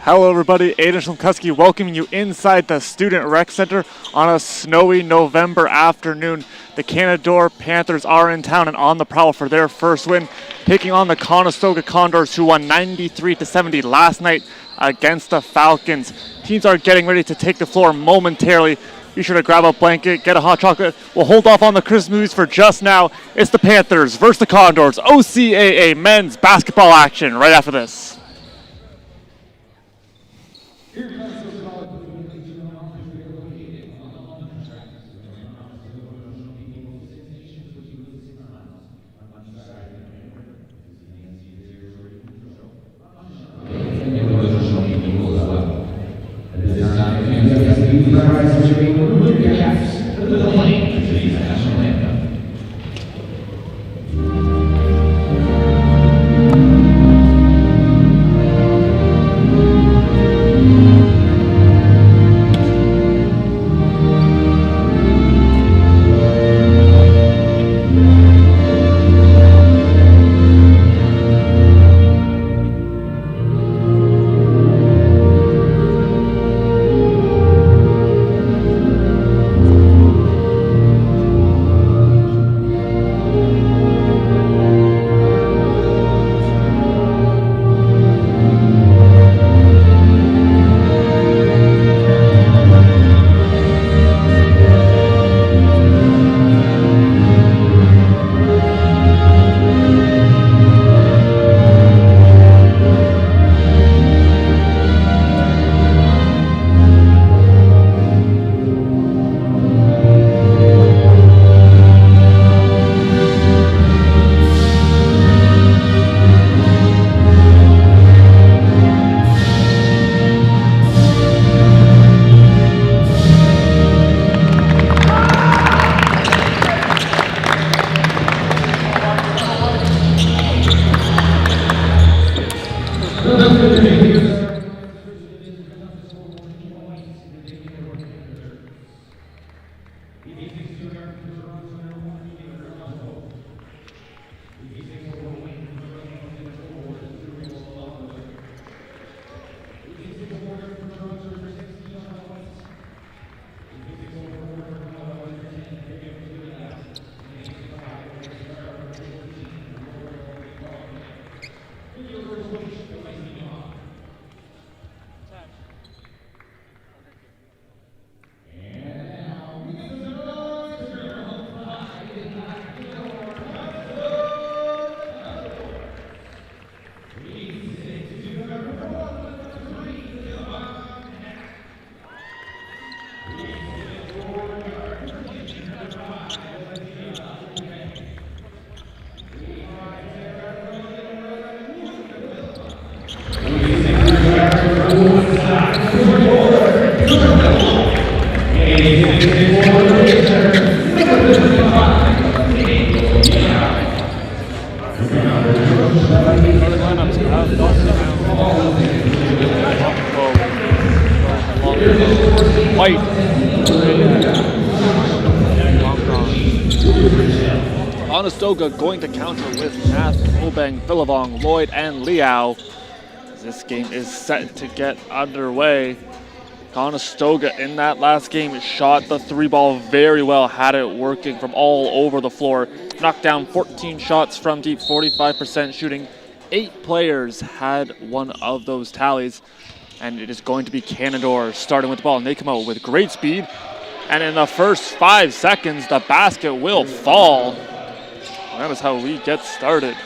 Hello everybody, Aiden Schlemkuski welcoming you inside the Student Rec Center on a snowy November afternoon. The Canadore Panthers are in town and on the prowl for their first win, taking on the Conestoga Condors, who won 93-70 last night against the Falcons. Teams are getting ready to take the floor momentarily. Be sure to grab a blanket, get a hot chocolate. We'll hold off on the Christmas movies for just now. It's the Panthers versus the Condors, OCAA men's basketball action right after this. Conestoga going to counter with Nath, Obeng, Villavong, Lloyd, and Liao. This game is set to get underway. Conestoga in that last game shot the three ball very well, had it working from all over the floor. Knocked down 14 shots from deep, 45% shooting. 8 players had one of those tallies. And it is going to be Canadore starting with the ball. And they come out with great speed. And in the first 5 seconds, the basket will fall. That is how we get started.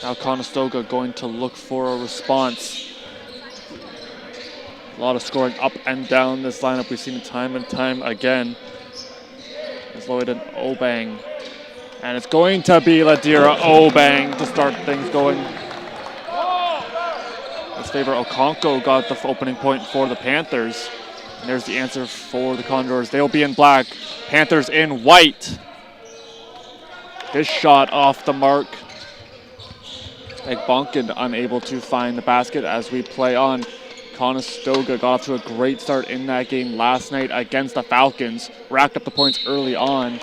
Now Conestoga going to look for a response. A lot of scoring up and down this lineup. We've seen it time and time again. As Lloyd and Obeng. And it's going to be Ladira Obeng to start things going. Let's favor Okonko got the opening point for the Panthers. And there's the answer for the Condors. They'll be in black. Panthers in white. This shot off the mark. Bonkin unable to find the basket as we play on. Conestoga got off to a great start in that game last night against the Falcons. Racked up the points early on.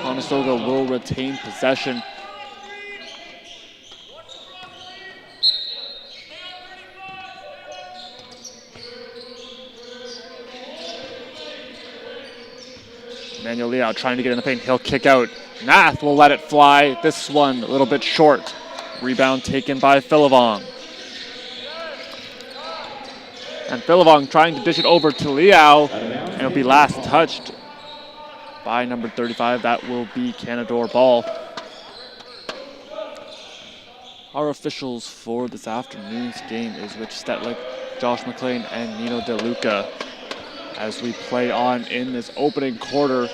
Conestoga will retain possession. Manuel Liao trying to get in the paint. He'll kick out. Nath will let it fly. This one a little bit short. Rebound taken by Philivong. And Philivong trying to dish it over to Liao. And it'll be last touched by number 35. That will be Canadore ball. Our officials for this afternoon's game is Rich Stetlick, Josh McLean, and Nino DeLuca. As we play on in this opening quarter.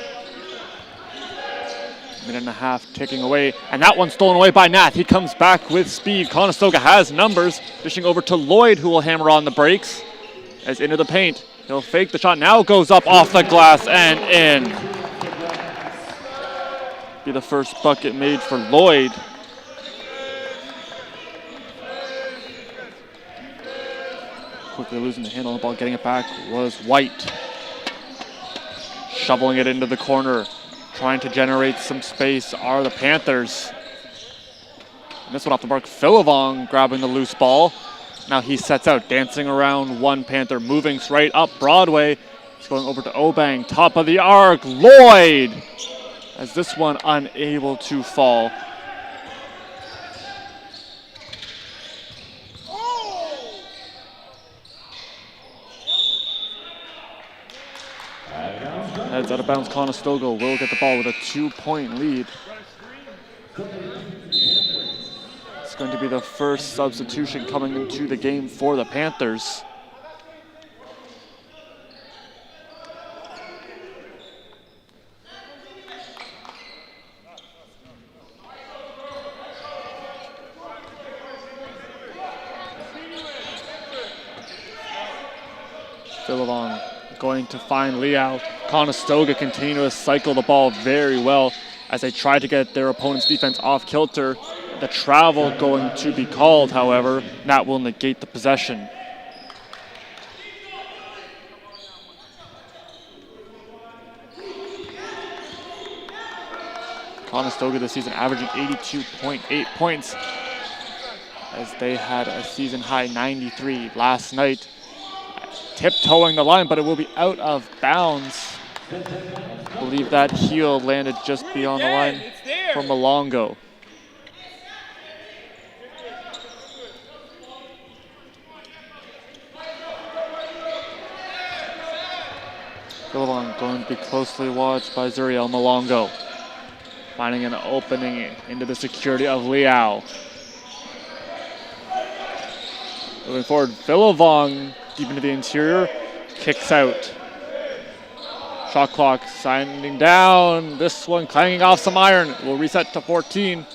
Minute and a half ticking away, and that one stolen away by Nath. He comes back with speed. Conestoga has numbers, dishing over to Lloyd, who will hammer on the brakes. As into the paint, he'll fake the shot, now goes up off the glass and in. Be the first bucket made for Lloyd. Quickly losing the handle on the ball, getting it back was White. Shoveling it into the corner. Trying to generate some space are the Panthers. And this one off the mark, Philivong grabbing the loose ball. Now he sets out, dancing around one Panther, moving straight up Broadway. He's going over to Obang, top of the arc, Lloyd! As this one unable to fall. Heads out of bounds, Conestoga will get the ball with a 2-point lead. It's going to be the first substitution coming into the game for the Panthers. Philivong going to find Liao. Conestoga continue to cycle the ball very well as they try to get their opponent's defense off kilter. The travel going to be called, however, that will negate the possession. Conestoga this season averaging 82.8 points as they had a season high 93 last night. Tiptoeing the line, but it will be out of bounds. I believe that heel landed just beyond the line for Malongo. Philivong going to be closely watched by Zuriel Malongo. Finding an opening into the security of Liao. Moving forward, Philivong deep into the interior, kicks out. Shot clock signing down. This one clanging off some iron. It will reset to 14.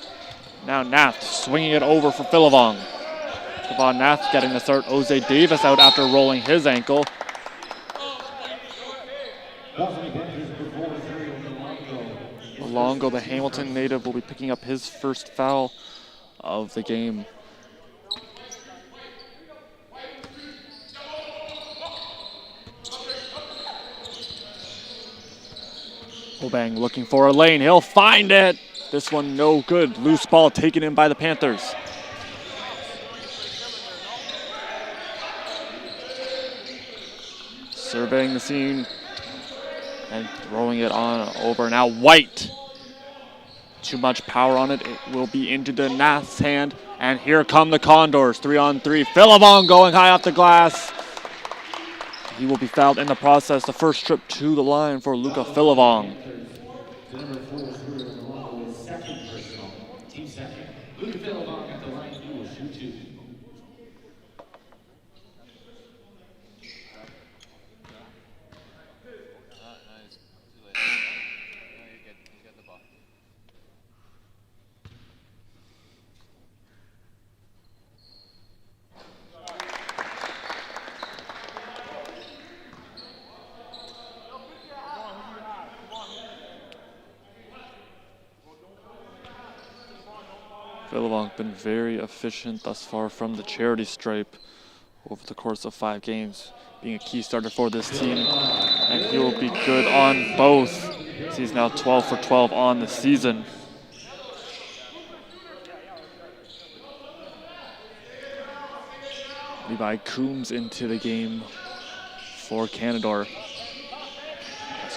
Now Nath swinging it over for Philivong. Kevon Nath getting the start. Jose Davis out after rolling his ankle. Malongo, the Hamilton native, will be picking up his first foul of the game. Obang looking for a lane. He'll find it. This one no good. Loose ball taken in by the Panthers. Surveying the scene and throwing it on over. Now White. Too much power on it. It will be into the Nath's hand. And here come the Condors. 3-on-3. Philivong going high off the glass. He will be fouled in the process. The first trip to the line for Luca Philivong. Luca Philivong at the line, he will shoot two. Philivong been very efficient thus far from the charity stripe over the course of 5 games, being a key starter for this team, and he will be good on both. He's now 12 for 12 on the season. Levi Coombs into the game for Canadore.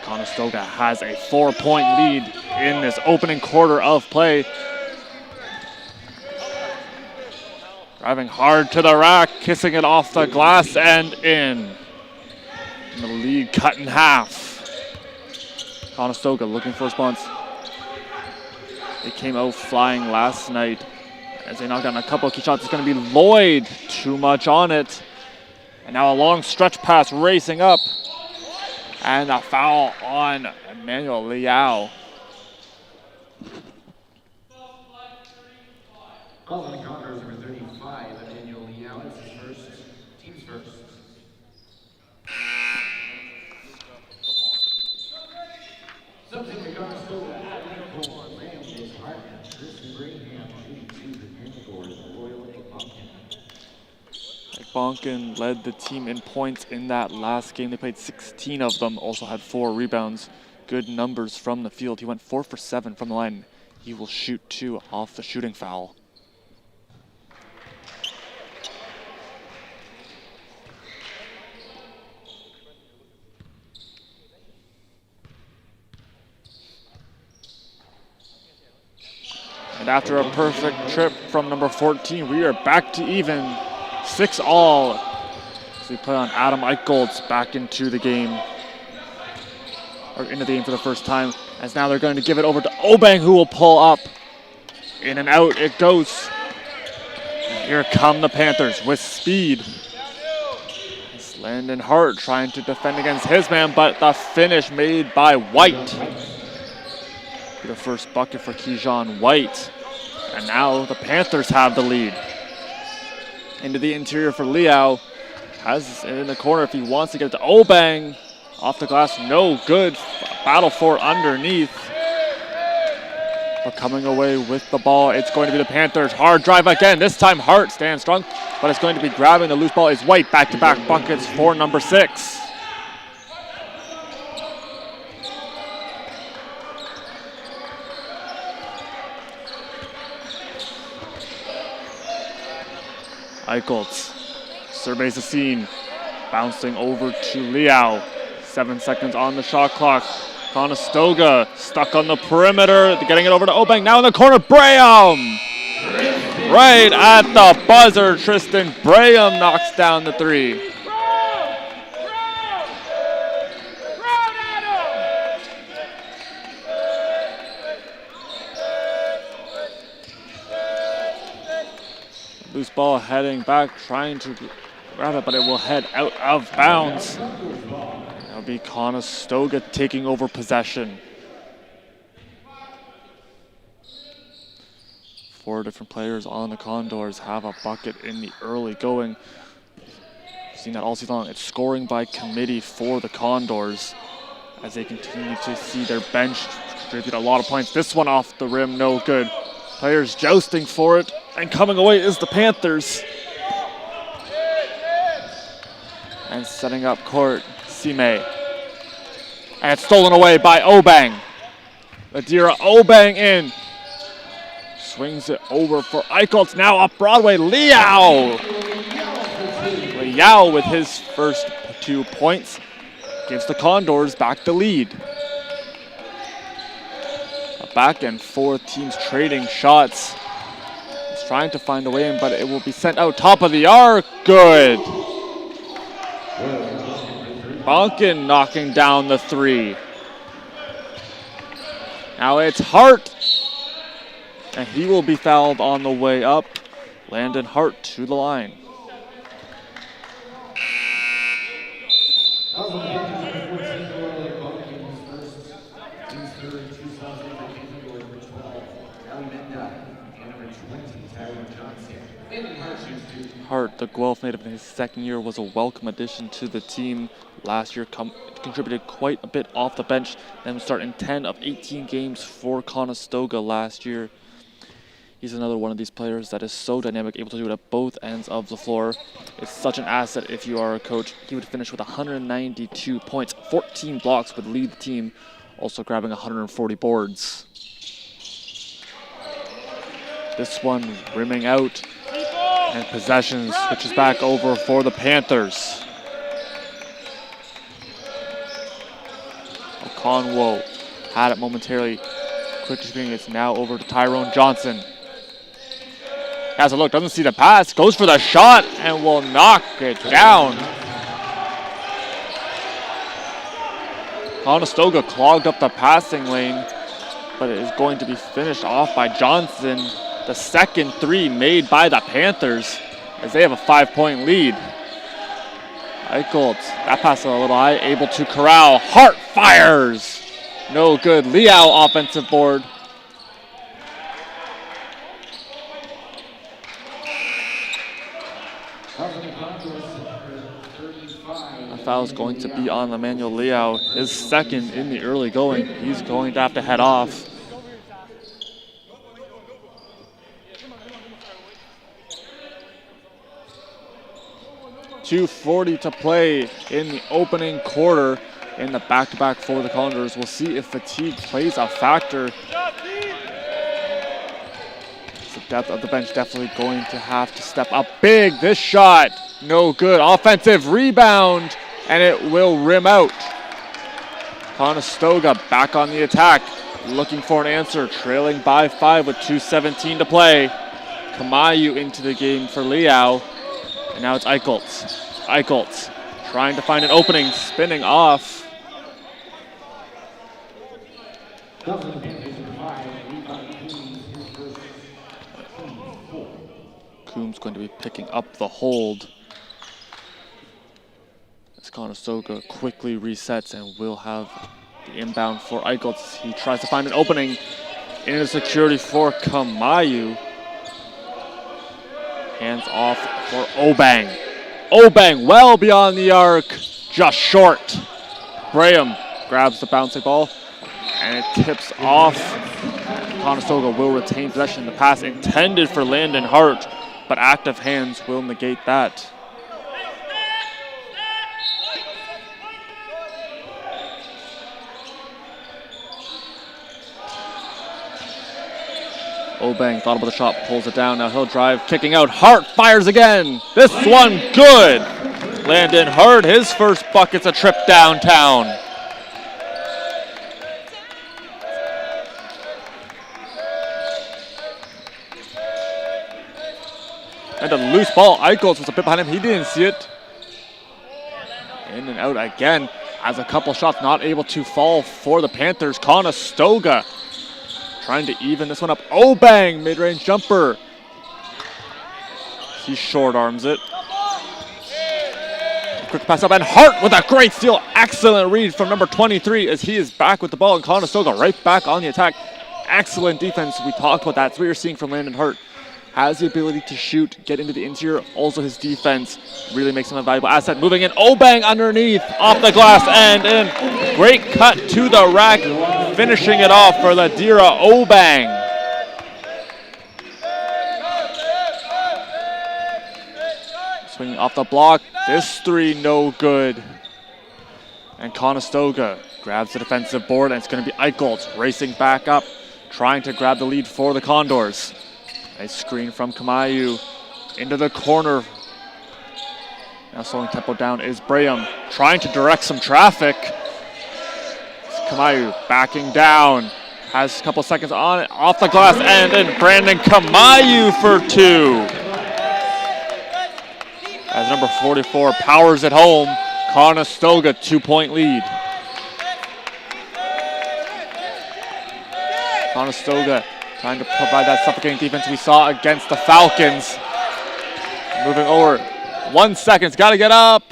as Conestoga has a 4-point lead in this opening quarter of play. Driving hard to the rack, kissing it off the glass and in. And the lead cut in half. Conestoga looking for a response. They came out flying last night as they knocked down a couple of key shots. It's going to be Lloyd, too much on it. And now a long stretch pass racing up. And a foul on Emmanuel Liao. Calling Condors number 35, Emmanuel Liao. It's his first, team's first. Something to Conestoga at Lincoln. Lamb is Hartman. Tristan Graham shooting to the Canadore, the Royal Bonkin led the team in points in that last game. They played 16 of them, also had 4 rebounds. Good numbers from the field. He went 4 for 7 from the line. He will shoot 2 off the shooting foul. And after a perfect trip from number 14, we are back to even, 6-all. So we put on Adam Eichholz back into the game, or into the game for the first time, as now they're going to give it over to Obeng, who will pull up. In and out it goes. And here come the Panthers with speed. It's Landon Hart trying to defend against his man, but the finish made by White. The first bucket for Keyshawn White. And now the Panthers have the lead. Into the interior for Liao. Has it in the corner if he wants to get it to Obeng. Off the glass, no good. Battle for it underneath. But coming away with the ball, it's going to be the Panthers. Hard drive again. This time Hart stands strong, but it's going to be grabbing the loose ball. Is White. Back-to-back buckets for number 6. Eichholz surveys the scene, bouncing over to Liao. 7 seconds on the shot clock. Conestoga stuck on the perimeter, getting it over to Obeng. Now in the corner, Braham! Right at the buzzer, Tristan Braham knocks down the 3. Loose ball heading back, trying to grab it, but it will head out of bounds. That'll be Conestoga taking over possession. 4 different players on the Condors have a bucket in the early going. We've seen that all season long. It's scoring by committee for the Condors as they continue to see their bench contribute a lot of points. This one off the rim, no good. Players jousting for it, and coming away is the Panthers. And setting up court, Sime. And it's stolen away by Obeng. Adira Obeng in. Swings it over for Eichholz. Now up Broadway, Liao. Liao with his first 2 points gives the Condors back the lead. Back and forth, teams trading shots. He's trying to find a way in, but it will be sent out top of the arc. Good. Bonkin knocking down the 3. Now it's Hart. And he will be fouled on the way up. Landon Hart to the line. Hart, the Guelph native in his second year, was a welcome addition to the team. Last year contributed quite a bit off the bench, then starting 10 of 18 games for Conestoga last year. He's another one of these players that is so dynamic, able to do it at both ends of the floor. It's such an asset if you are a coach. He would finish with 192 points, 14 blocks would lead the team, also grabbing 140 boards. This one rimming out, and possession switches back over for the Panthers. Conwo had it momentarily. Quick screen, it's now over to Tyrone Johnson. Has a look, doesn't see the pass, goes for the shot, and will knock it down. Conestoga clogged up the passing lane, but it is going to be finished off by Johnson. The second three made by the Panthers as they have a 5-point lead. Eichholz, that pass a little high, able to corral. Hart fires! No good. Liao offensive board. A foul is going to be on Emmanuel Liao, his second in the early going. He's going to have to head off. .240 to play in the opening quarter in the back-to-back for the Condors. We'll see if fatigue plays a factor. The depth of the bench definitely going to have to step up big. This shot, no good. Offensive rebound, and it will rim out. Conestoga back on the attack, looking for an answer, trailing by 5 with 2:17 to play. Kamayu into the game for Liao. And now it's Eichholz. Eichholz trying to find an opening, spinning off. Coombs going to be picking up the hold. As Conestoga quickly resets and will have the inbound for Eichholz. He tries to find an opening into security for Kamayu. Hands off for Obang. Obang well beyond the arc, just short. Graham grabs the bouncing ball and it tips off. Conestoga will retain possession. The pass intended for Landon Hart, but active hands will negate that. Obang thought about the shot, pulls it down. Now he'll drive, kicking out. Hart fires again. This one good. Landon Hart, his first bucket's a trip downtown. And a loose ball. Eichholz was a bit behind him. He didn't see it. In and out again as a couple shots not able to fall for the Panthers. Conestoga trying to even this one up. Obang, mid-range jumper. He short arms it. Quick pass up, and Hart with a great steal. Excellent read from number 23 as he is back with the ball, and Conestoga right back on the attack. Excellent defense. We talked about that. That's what you're seeing from Landon Hart. Has the ability to shoot, get into the interior. Also his defense really makes him a valuable asset. Moving in, Obang underneath, off the glass and in. Great cut to the rack, finishing it off for the Dira Obang. Swinging off the block, this three no good. And Conestoga grabs the defensive board, and it's going to be Eichholz racing back up, trying to grab the lead for the Condors. Nice screen from Kamayu into the corner. Now slowing tempo down is Braham, trying to direct some traffic. Kamayu backing down, has a couple seconds on it, off the glass, and then Brandon Kamayu for two. As number 44 powers it home, Conestoga 2-point lead. Conestoga trying to provide that suffocating defense we saw against the Falcons. Moving over, 1 second, got to get up,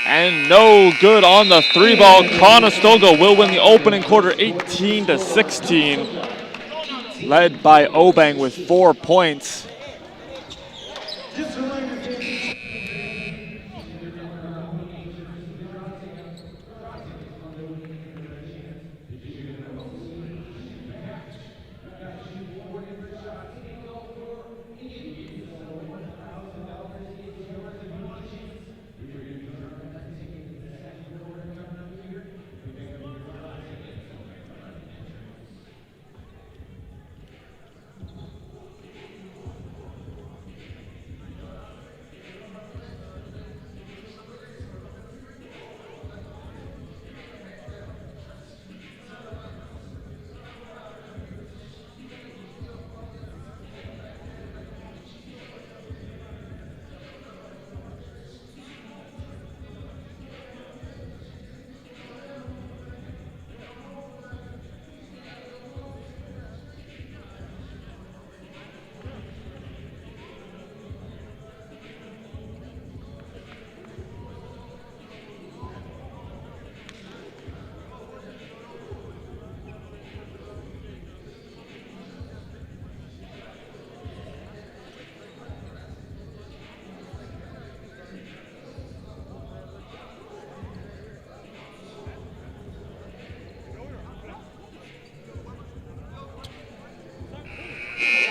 and no good on the three ball. Conestoga will win the opening quarter 18-16, led by Obang with 4 points.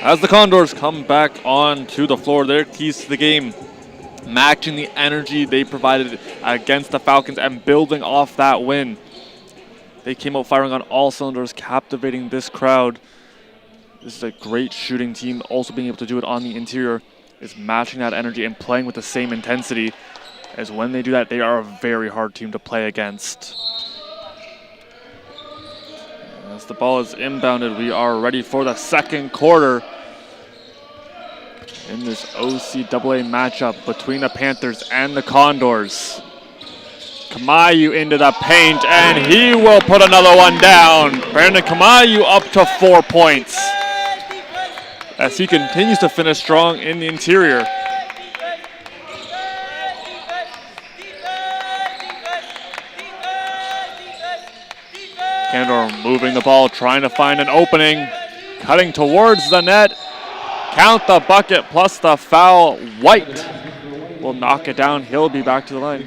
As the Condors come back onto the floor, their keys to the game, matching the energy they provided against the Falcons and building off that win. They came out firing on all cylinders, captivating this crowd. This is a great shooting team. Also being able to do it on the interior is matching that energy and playing with the same intensity. As when they do that, they are a very hard team to play against. As the ball is inbounded, we are ready for the second quarter in this OCAA matchup between the Panthers and the Condors. Kamayu into the paint, and he will put another one down. Brandon Kamayu up to 4 points as he continues to finish strong in the interior. Canadore moving the ball, trying to find an opening, cutting towards the net. Count the bucket plus the foul. White will knock it down. He'll be back to the line.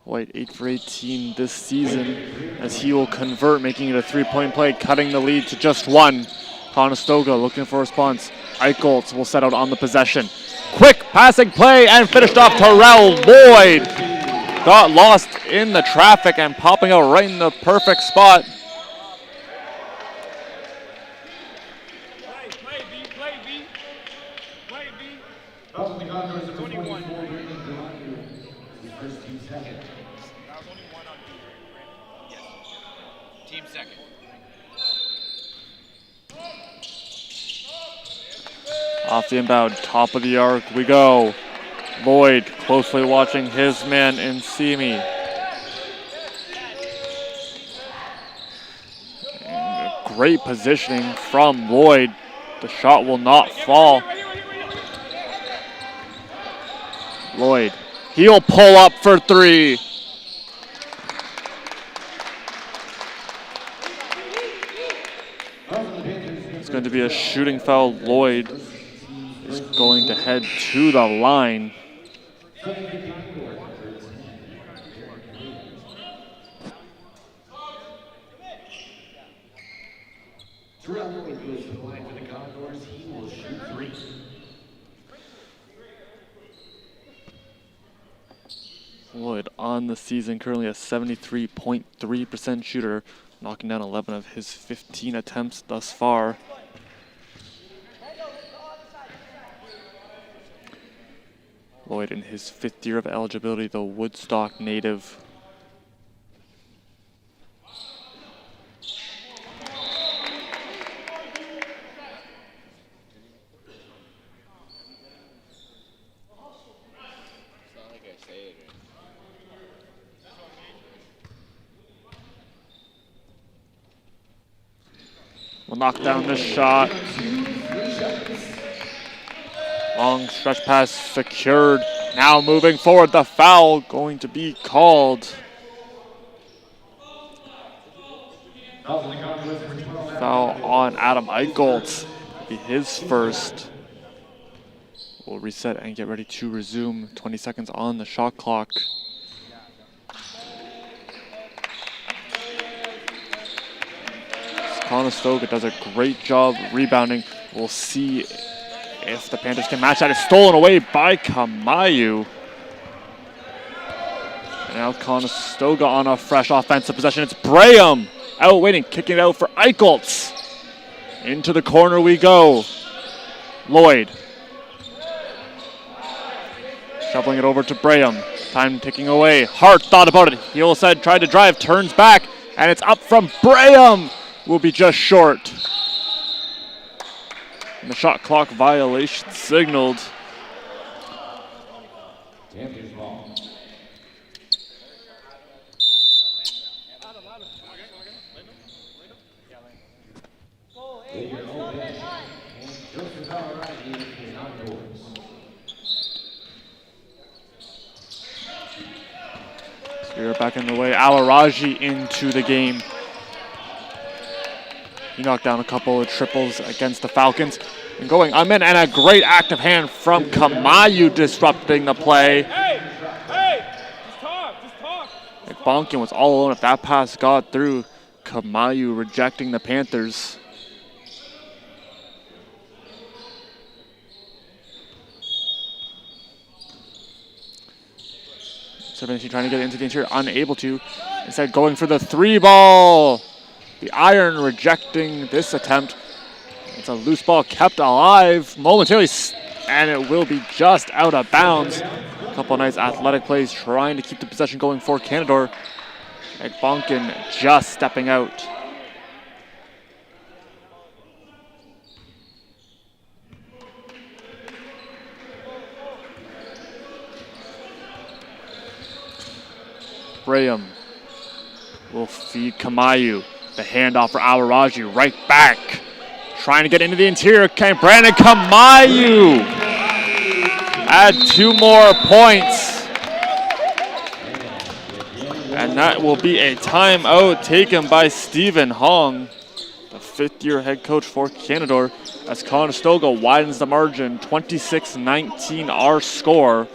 White 8 for 18 this season as he will convert, making it a 3-point play, cutting the lead to just 1. Conestoga looking for a response. Eichholz will set out on the possession. Quick passing play and finished off Terrell Lloyd. Got lost in the traffic and popping out right in the perfect spot. Off the inbound, top of the arc we go. Lloyd closely watching his man in Simi. Great positioning from Lloyd. The shot will not fall. Lloyd, he'll pull up for 3. It's going to be a shooting foul. Lloyd is going to head to the line. Lloyd on the season, currently a 73.3% shooter, knocking down 11 of his 15 attempts thus far. Lloyd in his 5th year of eligibility, the Woodstock native. Will knock down this shot. Long stretch pass secured. Now moving forward, the foul going to be called. Foul on Adam Eichholz. Be his first. We'll reset and get ready to resume. 20 seconds on the shot clock. Conestoga does a great job rebounding. We'll see if the Panthers can match that. It's stolen away by Kamayu. And now Conestoga on a fresh offensive possession. It's Braham out waiting, kicking it out for Eichholz. Into the corner we go. Lloyd. Shoveling it over to Braham. Time ticking away. Hart thought about it. Heel said, tried to drive, turns back, and it's up from Braham. Will be just short. And the shot clock violation signaled. back in the way. Awaraji into the game. He knocked down a couple of triples against the Falcons. And going in, and a great active hand from Kamayu disrupting the play. Just talk. Bonkin was all alone. If that pass got through, Kamayu rejecting the Panthers. Servantini trying to get into the interior, unable to. Instead going for the 3-ball. The Iron rejecting this attempt. It's a loose ball kept alive momentarily, and it will be just out of bounds. A couple of nice athletic plays trying to keep the possession going for Canadore. Bonkin just stepping out. Braham will feed Kamayu. The handoff for Awaraji, right back. Trying to get into the interior. Brandon Kamayu add 2 more points. And that will be a timeout taken by Stephen Hong, the 5th-year head coach for Canadore, as Conestoga widens the margin, 26-19 our score.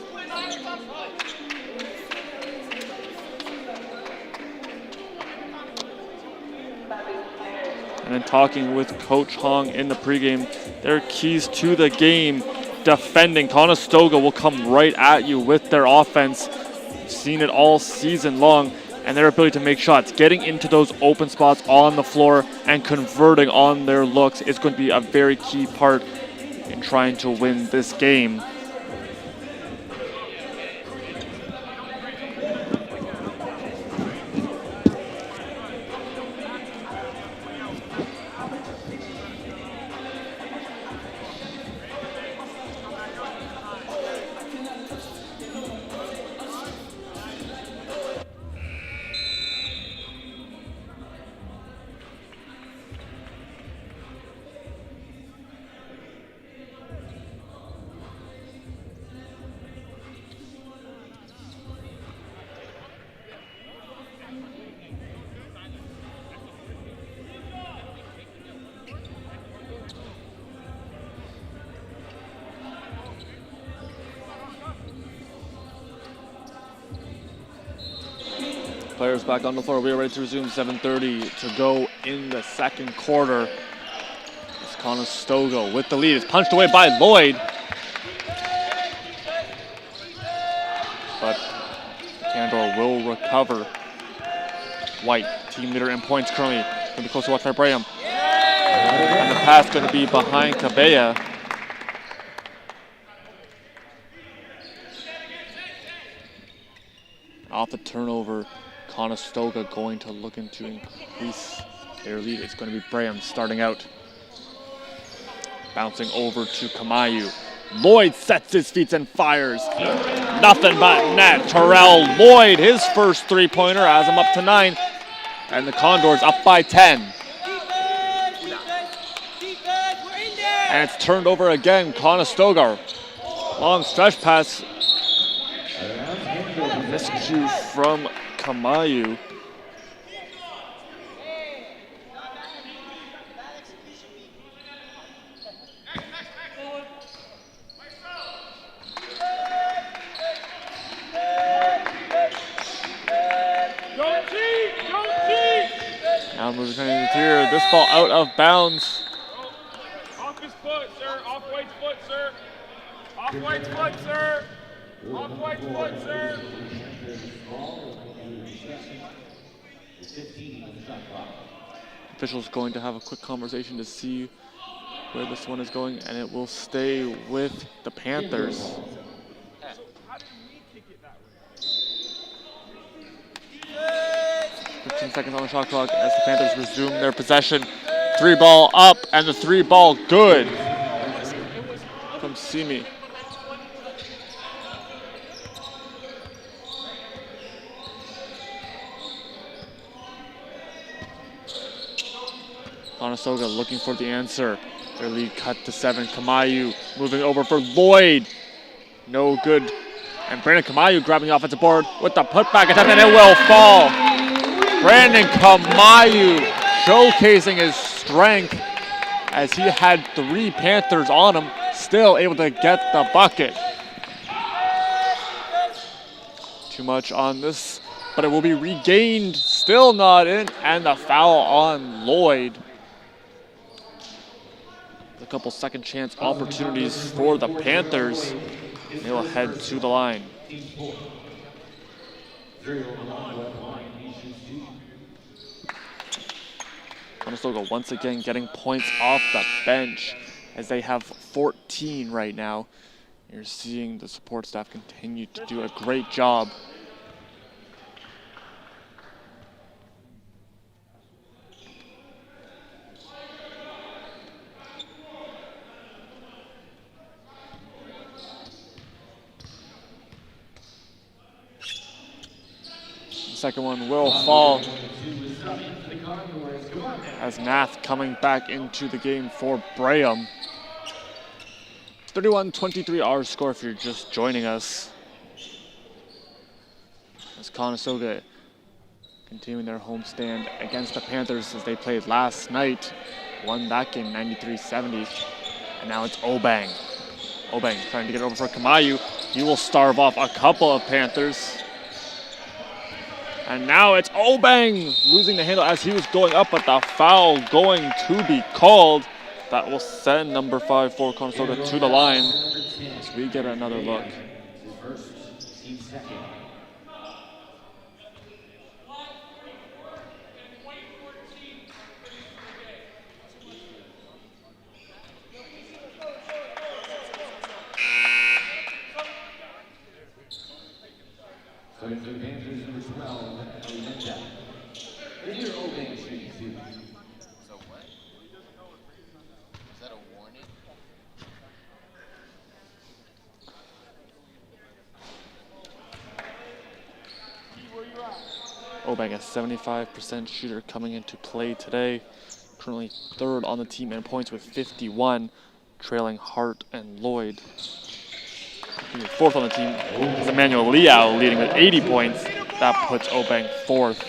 And then talking with Coach Hong in the pregame, their keys to the game, defending. Conestoga will come right at you with their offense. We've seen it all season long, and their ability to make shots, getting into those open spots on the floor and converting on their looks is going to be a very key part in trying to win this game. Players back on the floor. We are ready to resume. 7:30 to go in the second quarter. It's Conestoga with the lead. It's punched away by Lloyd. But Canadore will recover. White, team leader in points currently. Going to be close to watch by Braham. And the pass going to be behind Cabella. Off the turnover, Conestoga going to looking to increase their lead. It's going to be Braham starting out. Bouncing over to Kamayu. Lloyd sets his feet and fires. Nothing but net. Terrell Lloyd, his first three-pointer, has him up to 9. And the Condors up by 10. And it's turned over again. Conestoga. Long stretch pass. Miscue from Kamayu. Now moving to the interior. This ball out of bounds. Off his foot, sir. Off White's foot, sir. Off White's foot, sir. Off White's foot, sir. Officials going to have a quick conversation to see where this one is going, and it will stay with the Panthers. 15 seconds on the shot clock as the Panthers resume their possession. 3-ball up, and the 3-ball good from Simi. Conestoga looking for the answer. Their lead cut to 7. Kamayu moving over for Lloyd. No good And Brandon Kamayu grabbing the offensive board with the putback attempt, and it will fall. Brandon Kamayu showcasing his strength as he had 3 Panthers on him, still able to get the bucket. Too much on this, but it will be regained, still not in, and the foul on Lloyd. A couple second chance opportunities for the Panthers. They will head to the line. Conestoga once again getting points off the bench as they have 14 right now. You're seeing the support staff continue to do a great job. Second one will fall as Nath coming back into the game for Braham. 31-23 our score if you're just joining us. As Conestoga continuing their homestand against the Panthers as they played last night. Won that game 93-70. And now it's Obeng. Obeng trying to get it over for Kamayu. He will starve off a couple of Panthers. And now it's Obeng losing the handle as he was going up, but the foul going to be called. That will send number 5 for Conestoga to the line as we get another look. Obeng, a 75% shooter coming into play today. Currently 3rd on the team in points with 51, trailing Hart and Lloyd. 4th on the team is Emmanuel Liao leading with 80 points. That puts Obeng 4th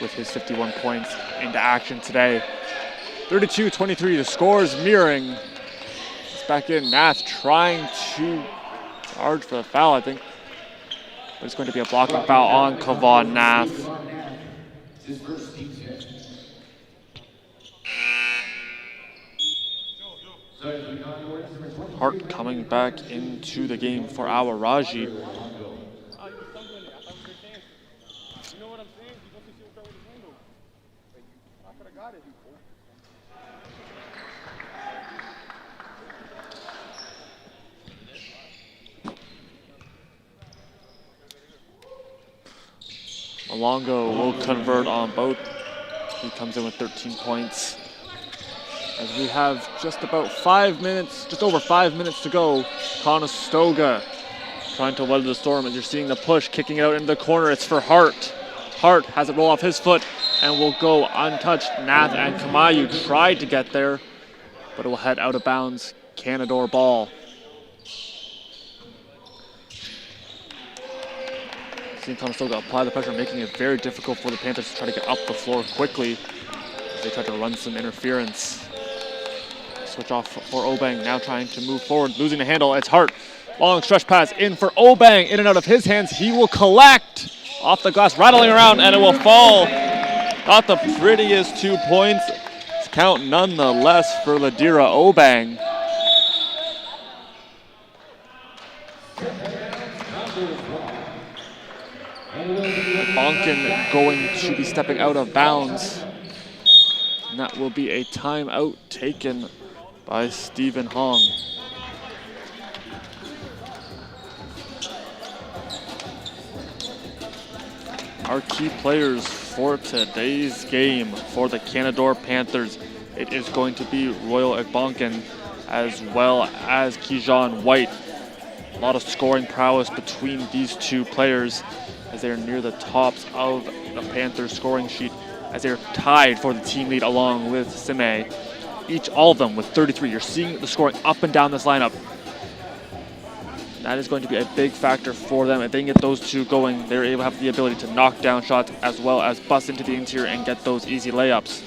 with his 51 points into action today. 32-23, the scores mirroring. It's back in, Nath trying to charge for the foul, I think. But it's going to be a blocking foul on Kavon Nath. Hart coming back into the game for Awaraji. Malongo will convert on both. He comes in with 13 points. As we have just about 5 minutes, just over 5 minutes to go. Conestoga trying to weather the storm as you're seeing the push, kicking it out into the corner. It's for Hart. Hart has it roll off his foot and will go untouched. Nath and Kamayu tried to get there, but it will head out of bounds. Canadore ball. Seeing Conestoga apply the pressure, making it very difficult for the Panthers to try to get up the floor quickly as they try to run some interference. Switch off for Obeng, now trying to move forward, losing the handle. It's Hart. Long stretch pass in for Obeng, in and out of his hands. He will collect off the glass, rattling around, and it will fall. Not the prettiest 2 points. Count nonetheless for Ladira Obeng. Bonkin going to be stepping out of bounds. And that will be a timeout taken by Stephen Hong. Our key players for today's game for the Canadore Panthers, it is going to be Royal Bonkin as well as Kijan White. A lot of scoring prowess between these two players as they are near the tops of the Panthers scoring sheet as they're tied for the team lead along with Sime. All of them with 33. You're seeing the scoring up and down this lineup. That is going to be a big factor for them. If they can get those two going, they're able to have the ability to knock down shots as well as bust into the interior and get those easy layups.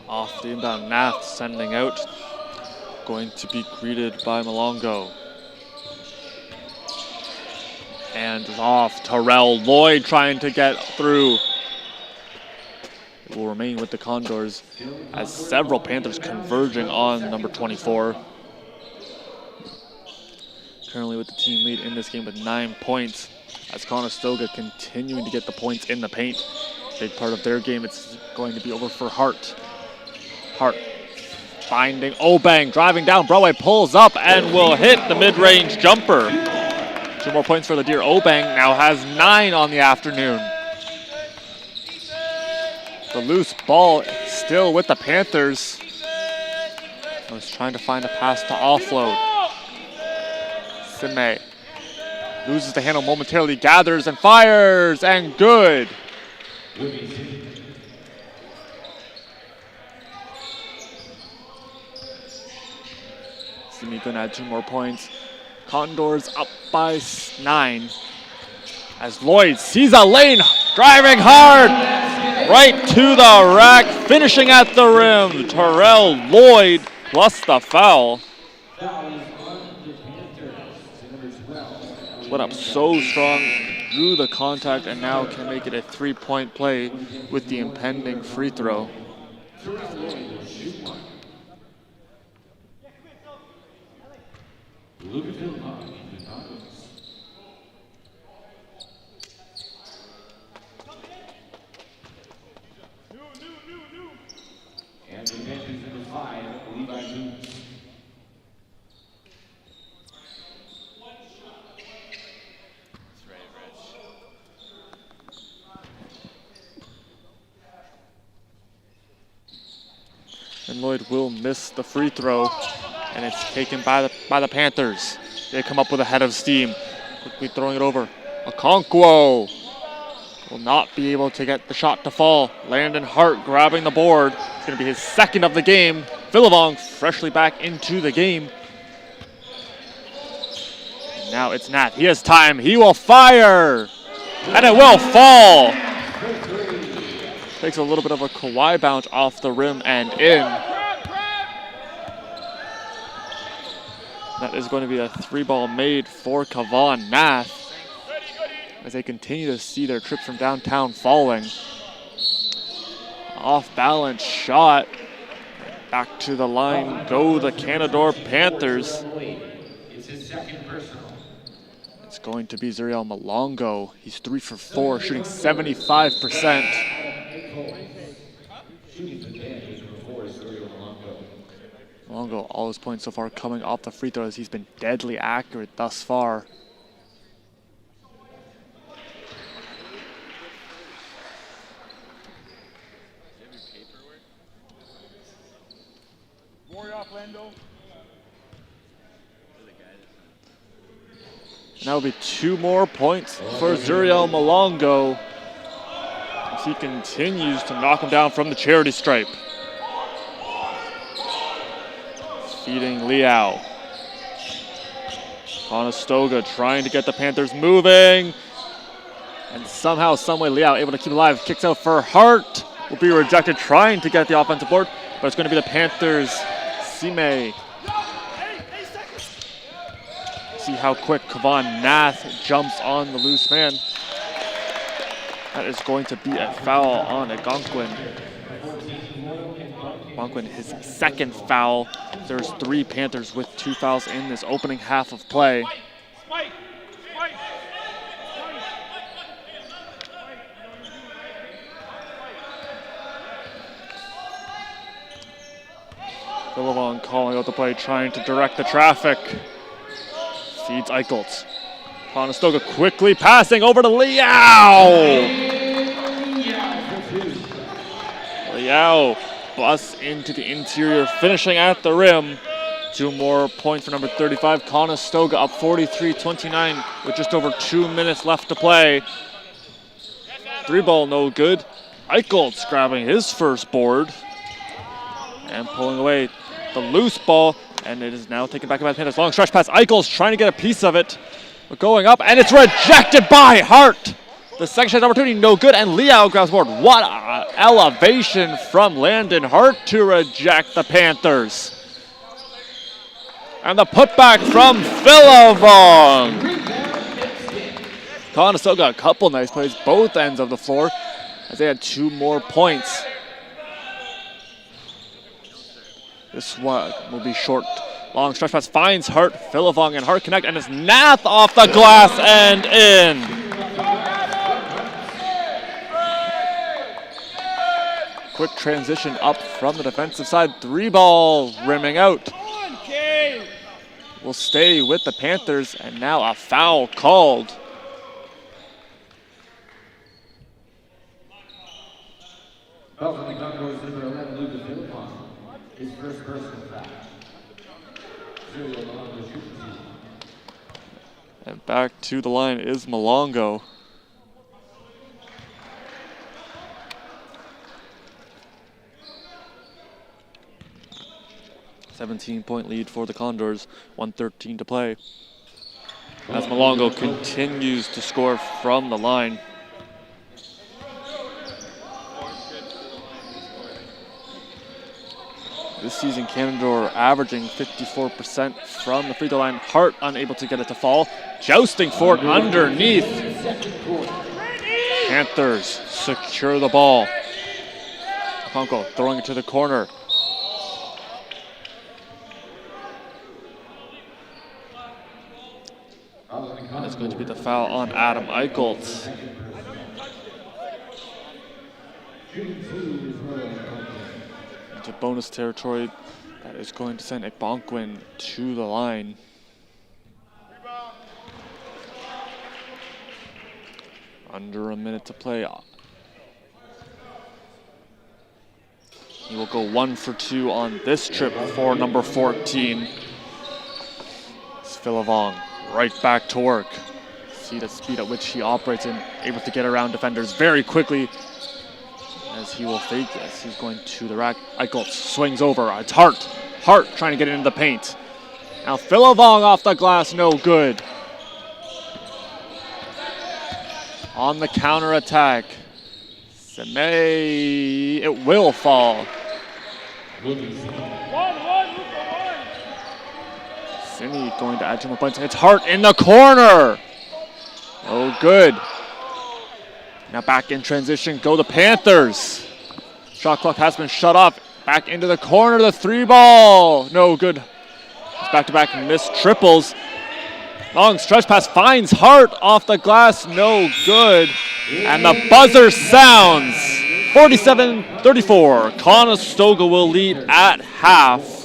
Off the inbound, Nath sending out. Going to be greeted by Malongo. And off, Terrell Lloyd trying to get through. It will remain with the Condors as several Panthers converging on number 24. Currently with the team lead in this game with 9 points, as Conestoga continuing to get the points in the paint. Big part of their game, it's going to be over for Hart. Hart finding Obeng, driving down Broadway, pulls up and will hit the mid-range jumper. 2 more points for the Deer. Obeng now has 9 on the afternoon. The loose ball still with the Panthers. I was trying to find a pass to offload. Sime loses the handle momentarily, gathers and fires, and good. Simi gonna add 2 more points. Condors up by 9. As Lloyd sees a lane, driving hard, right to the rack, finishing at the rim. Terrell Lloyd plus the foul. Went up so strong, drew the contact, and now can make it a 3-point play with the impending free throw. And the Panthers number 5, Levi Doon. And Lloyd will miss the free throw, and it's taken by the Panthers. They come up with a head of steam, quickly throwing it over. Okonkwo will not be able to get the shot to fall. Landon Hart grabbing the board. It's going to be his 2nd of the game. Billabong freshly back into the game. And now it's Nat. He has time. He will fire, and it will fall. Takes a little bit of a Kawhi bounce off the rim and in. That is going to be a 3-ball made for Kavan Nath as they continue to see their trips from downtown falling. Off balance shot. Back to the line go the Canadore Panthers. It's his 2nd personal. It's going to be Zuriel Malongo. He's 3 for 4, shooting 75%. Malongo, all his points so far coming off the free throws. He's been deadly accurate thus far. And that will be 2 more points for Zuriel Malongo as he continues to knock him down from the charity stripe. Feeding Liao. Conestoga trying to get the Panthers moving. And somehow, someway, Liao able to keep it alive. Kicks out for Hart. Will be rejected, trying to get the offensive board. But it's going to be the Panthers. Sime. See how quick Kavan Nath jumps on the loose man. That is going to be a foul on Algonquin. Algonquin, his 2nd foul. There's 3 Panthers with 2 fouls in this opening half of play. Billabong calling out the play, trying to direct the traffic. Feeds Eichholz. Conestoga quickly passing over to Liao. Liao busts into the interior, finishing at the rim. 2 more points for number 35. Conestoga up 43-29 with just over 2 minutes left to play. 3 ball no good. Eichholz grabbing his first board and pulling away the loose ball, and it is now taken back by the Panthers. Long stretch pass. Eichholz trying to get a piece of it. But going up, and it's rejected by Hart. The second shot opportunity, no good, and Liao grabs board. What elevation from Landon Hart to reject the Panthers. And the putback from Billabong. Conestoga, a couple nice plays, both ends of the floor, as they had 2 more points. This one will be short. Long stretch pass finds Hart. Billabong and Hart connect, and it's Nath off the glass and in. Quick transition up from the defensive side. 3 ball rimming out. Will stay with the Panthers, and now a foul called. Foul from the Condors, number 11, Lucas Billabong. His first personal foul. And back to the line is Malongo. $17-point lead for the Condors, 1:13 to play. As Malongo continues to score from the line. This season, Canadore averaging 54% from the free throw line. Hart unable to get it to fall. Jousting for it underneath. Panthers secure the ball. Conco throwing it to the corner. That's going to be the foul on Adam Eichholz. Into bonus territory, that is going to send Ebonquin to the line. Under a minute to play. He will go 1 for 2 on this trip for number 14. It's Billabong right back to work. See the speed at which he operates and able to get around defenders very quickly. As he will fake this, he's going to the rack. Eichholz swings over. It's Hart. Hart trying to get into the paint. Now Billabong off the glass, no good. On the counter attack, Semay, it will fall. Simi going to add 2 more points. It's Hart in the corner. Oh, good. Now back in transition, go the Panthers. Shot clock has been shut off. Back into the corner, the 3 ball. No good. It's back-to-back missed triples. Long stretch pass finds Hart off the glass, no good. And the buzzer sounds. 47-34. Conestoga will lead at half.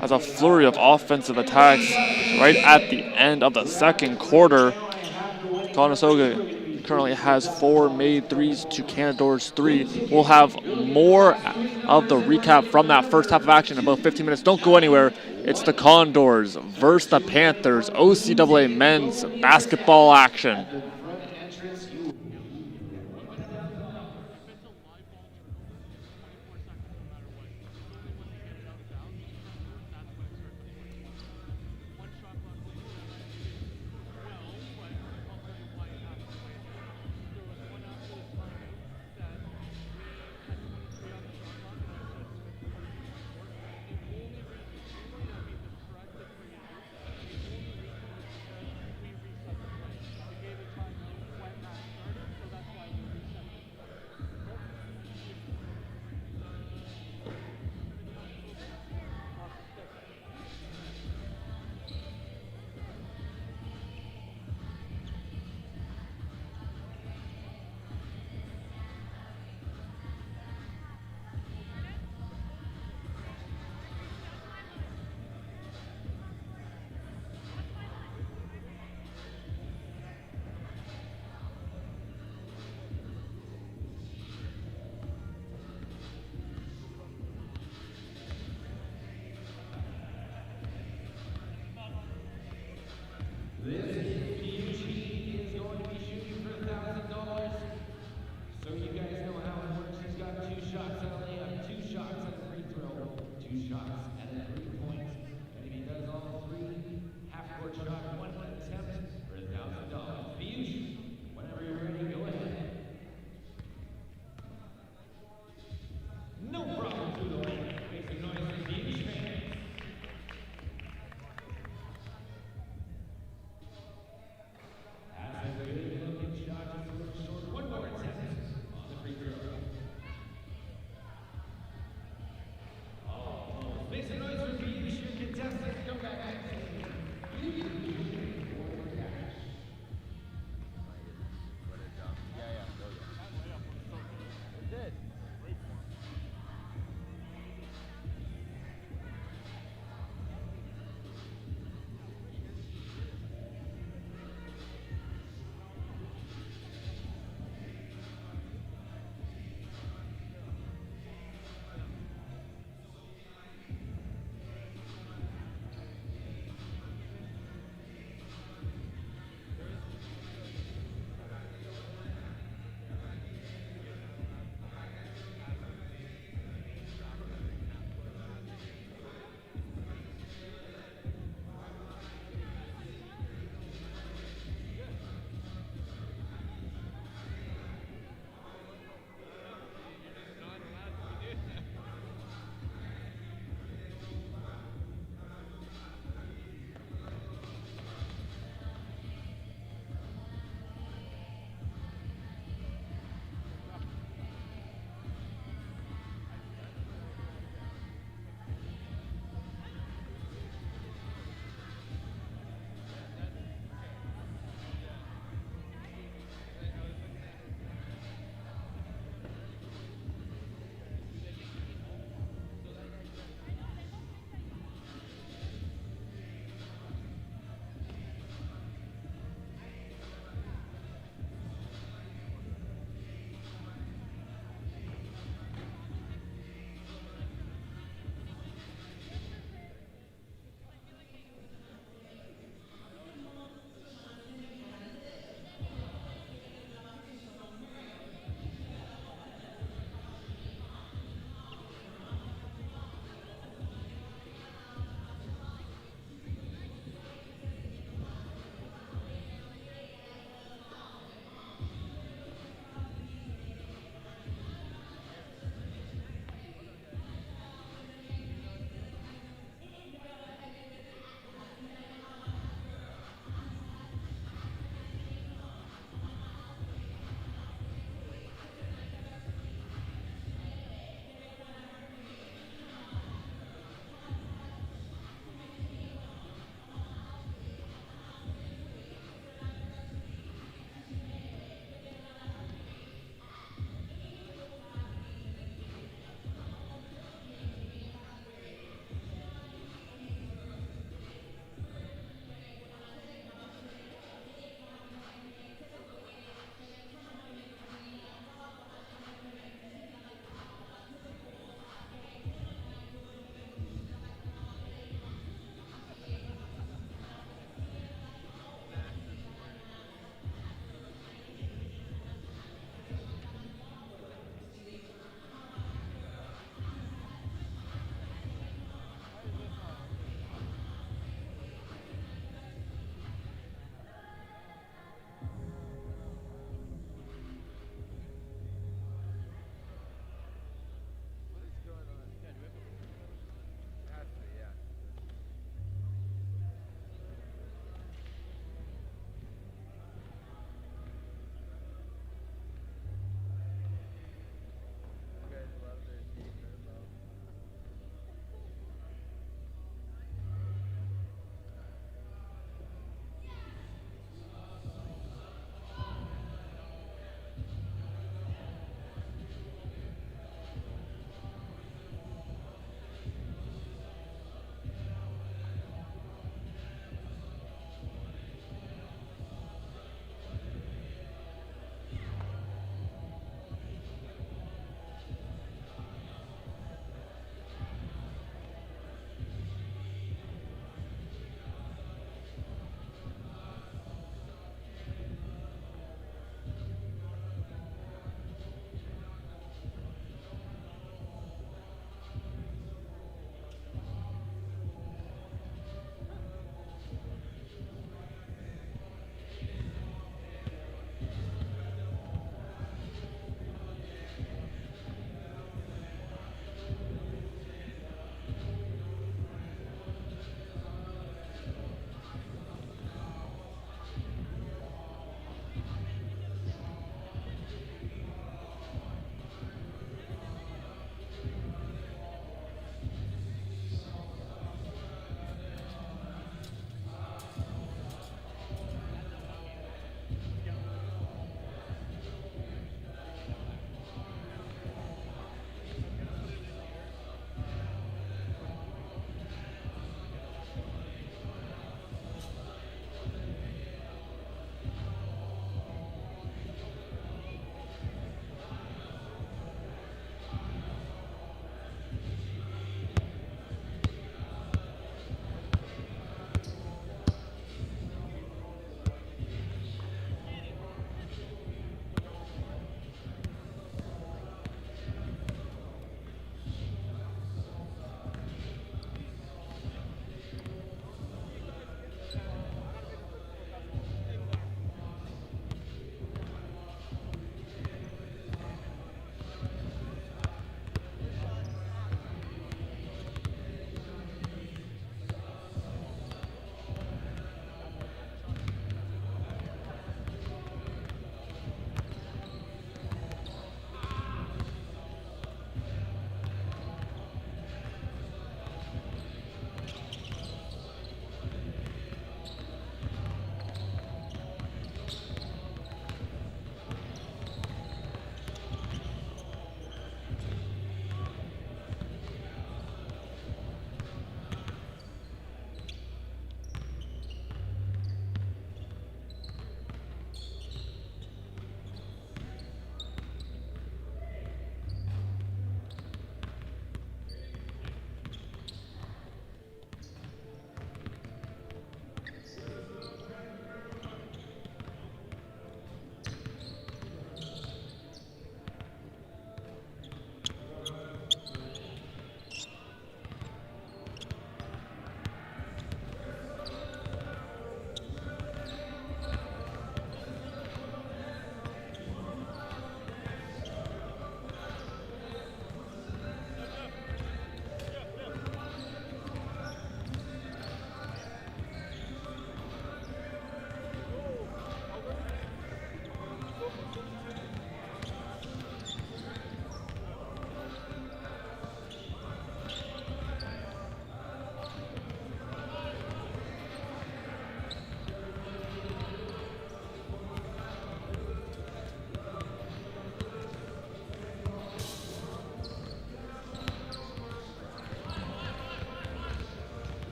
As a flurry of offensive attacks right at the end of the second quarter. Conestoga currently has 4 made threes to Canadore's 3. We'll have more of the recap from that first half of action in about 15 minutes. Don't go anywhere. It's the Condors versus the Panthers, OCAA men's basketball action. Make some noise for the Yiddish contestants. Come back.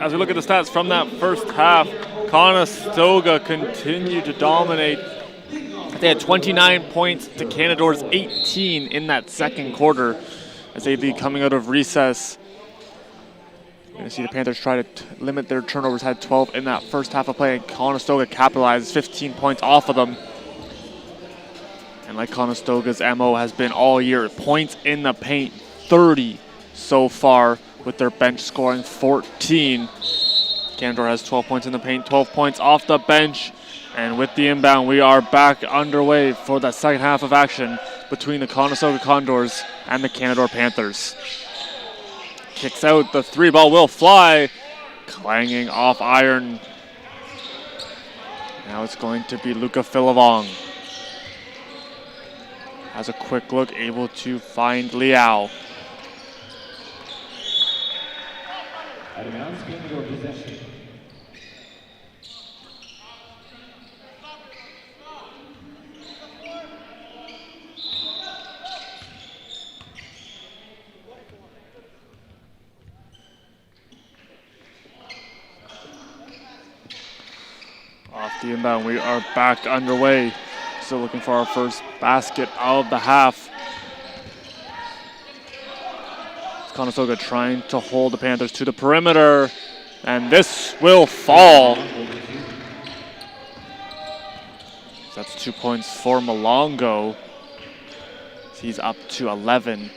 as we look at the stats from that first half, Conestoga continued to dominate. They had 29 points to Canadore's 18 in that second quarter as they'd be coming out of recess. You're going to see the Panthers try to limit their turnovers, had 12 in that first half of play, and Conestoga capitalized 15 points off of them. And like Conestoga's MO has been all year, points in the paint, 30 so far, with their bench scoring 14. Canadore has 12 points in the paint, 12 points off the bench. And with the inbound, we are back underway for the second half of action between the Conestoga Condors and the Canadore Panthers. Kicks out, the three ball will fly, clanging off iron. Now it's going to be Luca Philivong. Has a quick look, able to find Liao. Out of bounds, Canadore possession. Off the inbound, we are back underway. Still looking for our first basket of the half. Conestoga trying to hold the Panthers to the perimeter, and this will fall. That's 2 points for Malongo. He's up to 11,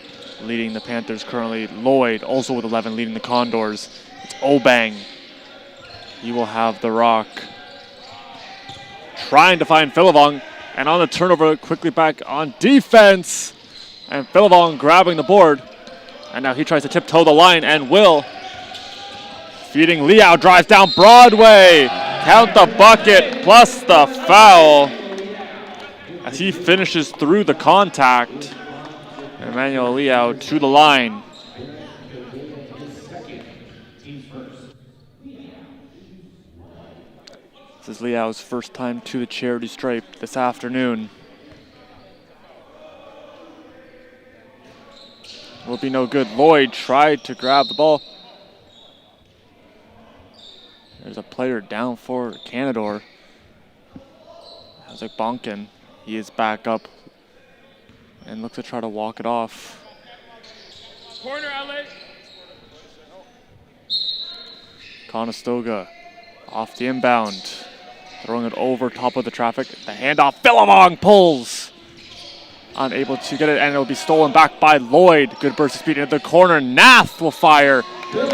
leading the Panthers currently. Lloyd also with 11, leading the Condors. It's Obang. He will have the rock. Trying to find Philivong, and on the turnover, quickly back on defense. And Philivong grabbing the board. And now he tries to tiptoe the line and will. Feeding Liao, drives down Broadway. Count the bucket plus the foul. As he finishes through the contact. Emmanuel Liao to the line. This is Liao's first time to the charity stripe this afternoon. Will be no good. Lloyd tried to grab the ball. There's a player down for Canadore. How's Bonkin? He is back up and looks to try to walk it off. Corner, LA. Conestoga off the inbound. Throwing it over top of the traffic. The handoff, Philivong pulls. Unable to get it, and it'll be stolen back by Lloyd. Good burst of speed into the corner. Nath will fire,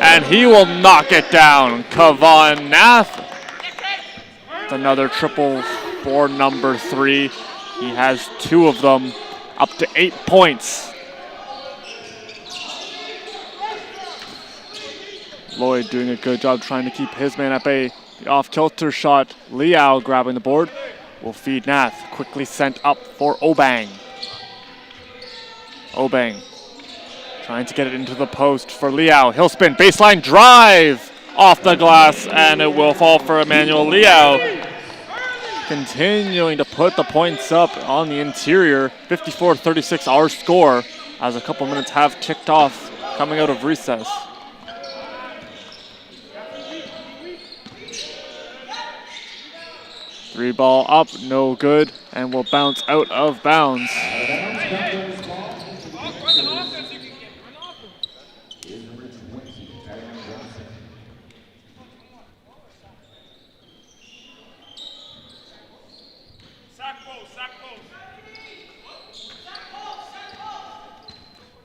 and he will knock it down. Kavan Nath. It's another triple for number 3. He has 2 of them, up to 8 points. Lloyd doing a good job trying to keep his man at bay. The off-kilter shot, Liao grabbing the board, will feed Nath. Quickly sent up for Obang. Obang trying to get it into the post for Liao. He'll spin, baseline drive off the glass, and it will fall for Emmanuel Liao. Continuing to put the points up on the interior. 54-36 our score as a couple minutes have ticked off coming out of recess. Three ball up, no good, and will bounce out of bounds.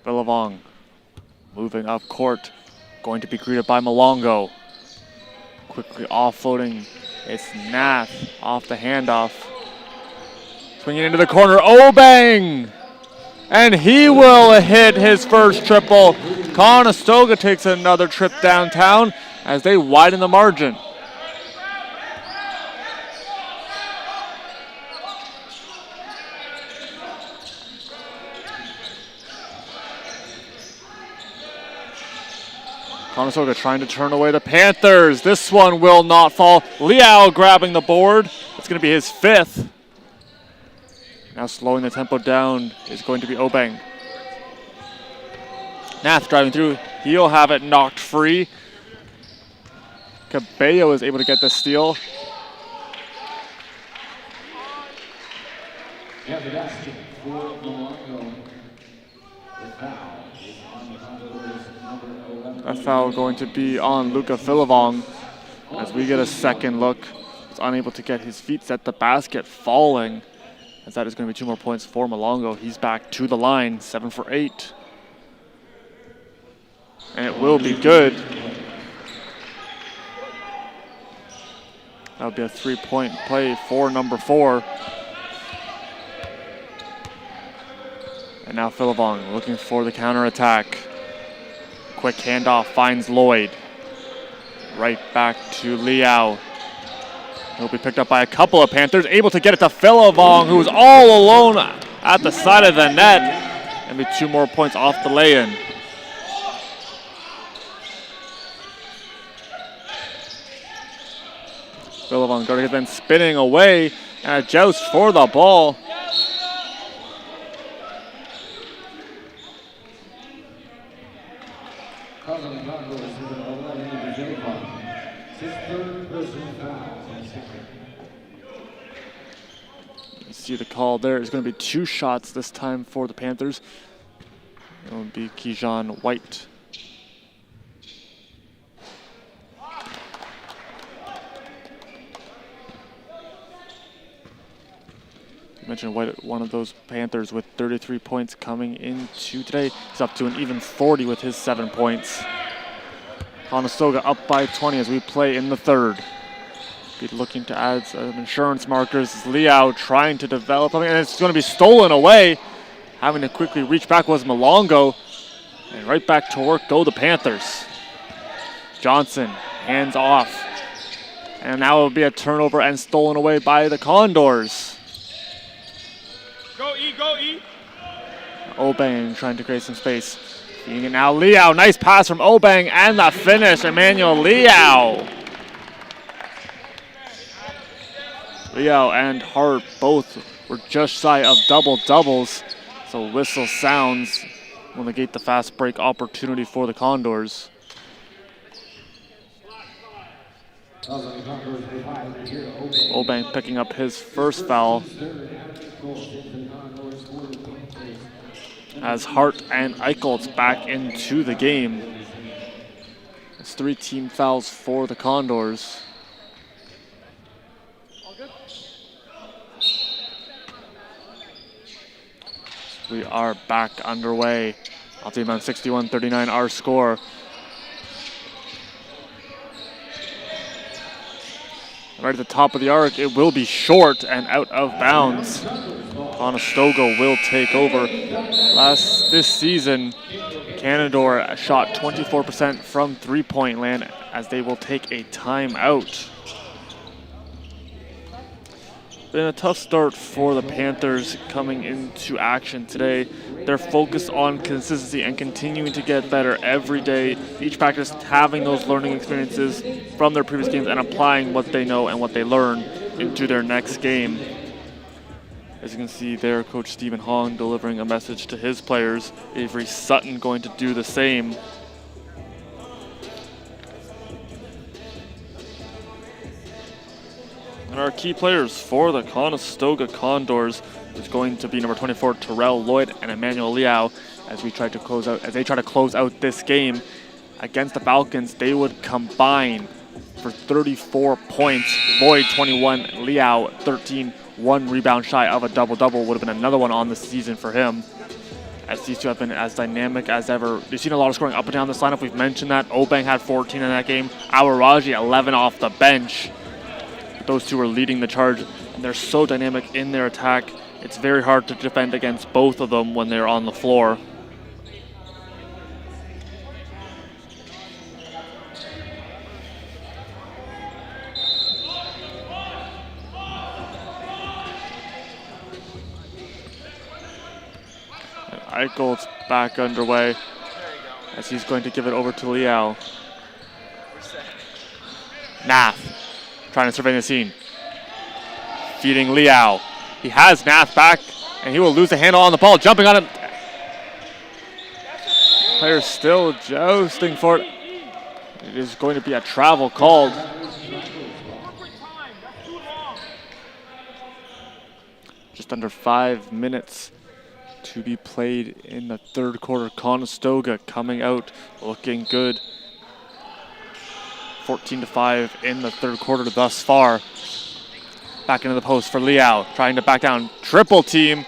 Philivong moving up court, going to be greeted by Malongo. Quickly offloading, it's Nath off the handoff. Swinging into the corner, Obang! And he will hit his first triple. Conestoga takes another trip downtown as they widen the margin. Conestoga trying to turn away the Panthers. This one will not fall. Liao grabbing the board. It's going to be his 5th. Now slowing the tempo down is going to be Obang. Nath driving through. He'll have it knocked free. Cabello is able to get the steal. Yeah, the basket for Milongo. The foul is on the Condors, number 11. That foul going to be on Luca Filivong. As we get a second look, he's unable to get his feet set. The basket falling. As that is going to be 2 more points for Milongo. He's back to the line, 7 for 8. And it will be good. That'll be a 3-point play for number 4. And now Filivong looking for the counterattack. Quick handoff finds Lloyd. Right back to Liao. He'll be picked up by a couple of Panthers, able to get it to Filivong, who's all alone at the side of the net. And be 2 more points off the lay-in. Filivong going to get then spinning away, and a joust for the ball. Causing the Condors with an 11 individual foul. His third personal foul on the second. You see the call there. It's going to be 2 shots this time for the Panthers. It will be Kijan White. I mentioned White, one of those Panthers with 33 points coming into today. He's up to an even 40 with his 7 points. Conestoga up by 20 as we play in the third. Be looking to add some insurance markers. Liao trying to develop something, and it's going to be stolen away. Having to quickly reach back was Milongo. And right back to work go the Panthers. Johnson, hands off. And now it will be a turnover and stolen away by the Condors. Go E, go E. Obang trying to create some space. Seeing it now, Liao. Nice pass from Obang, and the finish, Emmanuel Liao. Liao and Hart both were just shy of double-doubles. So whistle sounds will negate the fast break opportunity for the Condors. Obang picking up his first foul. As Hart and Eichelt's back into the game. It's 3 team fouls for the Condors. We are back underway. I'll team on 61-39 our score. Right at the top of the arc, it will be short and out of bounds. Conestoga will take over. This season, Canadore shot 24% from 3-point land as they will take a timeout. Been a tough start for the Panthers coming into action today. They're focused on consistency and continuing to get better every day. Each practice having those learning experiences from their previous games and applying what they know and what they learn into their next game. As you can see there, Coach Stephen Hong delivering a message to his players. Avery Sutton going to do the same. And our key players for the Conestoga Condors is going to be number 24, Terrell Lloyd and Emmanuel Liao. As they try to close out this game against the Falcons, they would combine for 34 points. Lloyd 21, Liao 13, 1 rebound shy of a double-double. Would have been another one on the season for him. As these two have been as dynamic as ever. You've seen a lot of scoring up and down this lineup. We've mentioned that. Obang had 14 in that game. Awaraji 11 off the bench. Those two are leading the charge, and they're so dynamic in their attack. It's very hard to defend against both of them when they're on the floor. And Eichelt's back underway as he's going to give it over to Liao. Nath trying to survey the scene. Feeding Liao. He has Nath back, and he will lose the handle on the ball. Jumping on it. Player still jousting for it. It is going to be a travel called. Just under 5 minutes to be played in the third quarter. Conestoga coming out looking good. 14-5 in the third quarter thus far. Back into the post for Liao, trying to back down, triple team,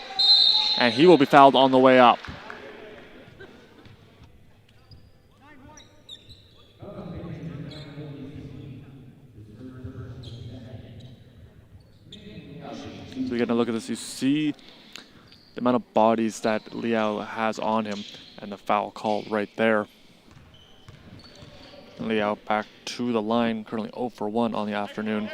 and he will be fouled on the way up. So we're gonna look at this, you see the amount of bodies that Liao has on him and the foul call right there. Liao back to the line, currently 0 for 1 on the afternoon.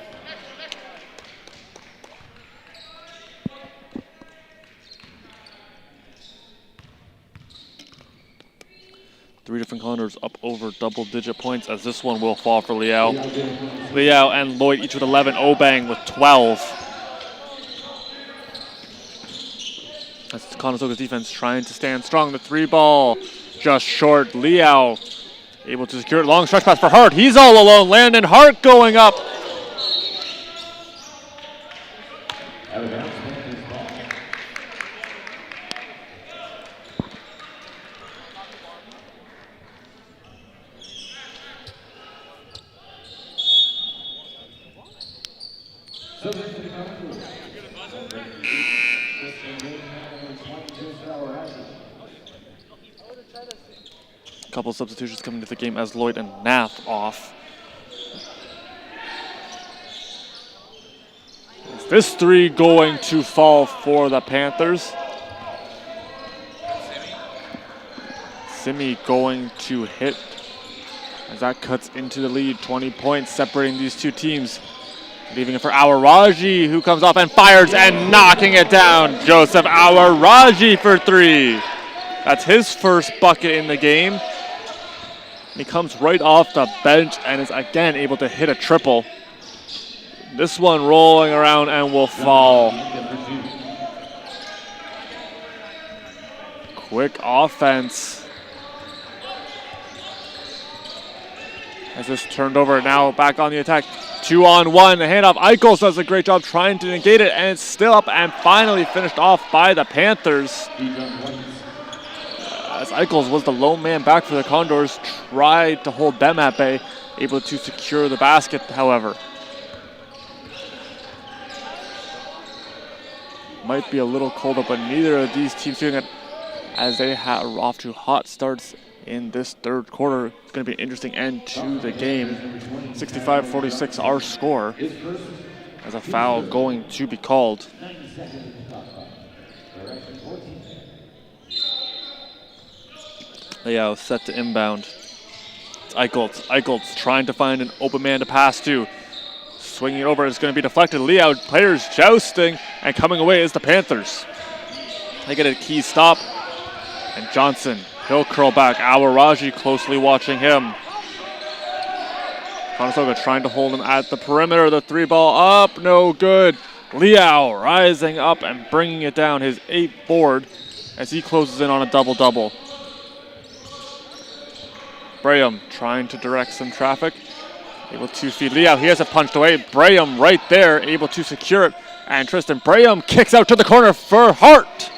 Three different Condors up over double-digit points, as this one will fall for Liao. Liao and Lloyd each with 11, Obang with 12. That's Conestoga's defense trying to stand strong. The three ball just short. Liao able to secure it. Long stretch pass for Hart. He's all alone. Landon Hart going up. Couple substitutions coming to the game as Lloyd and Nath off. Is this three going to fall for the Panthers? Simi going to hit as that cuts into the lead. 20 points separating these two teams. Leaving it for Awaraji, who comes off and fires and knocking it down. Joseph Awaraji for three. That's his first bucket in the game. He comes right off the bench and is again able to hit a triple. This one rolling around and will fall. Quick offense. As this turned over, now back on the attack. 2-on-1, the handoff. Eichels does a great job trying to negate it, and it's still up and finally finished off by the Panthers. As Eichels was the lone man back for the Condors, tried to hold them at bay, able to secure the basket, however. Might be a little colder, but neither of these teams doing it as they are off to hot starts in this third quarter. It's going to be an interesting end to the game. 65-46 our score, as a foul going to be called. Liao set to inbound. It's Eichels. Eichels trying to find an open man to pass to. Swinging it over, it's going to be deflected. Liao, players jousting, and coming away is the Panthers. They get a key stop, and Johnson, he'll curl back. Awaraji closely watching him. Conestoga trying to hold him at the perimeter. The three ball up, no good. Liao rising up and bringing it down, his 8th board, as he closes in on a double-double. Braham trying to direct some traffic. Able to feed Liao. He has it punched away. Braham right there, able to secure it. And Tristan Braham kicks out to the corner for Hart.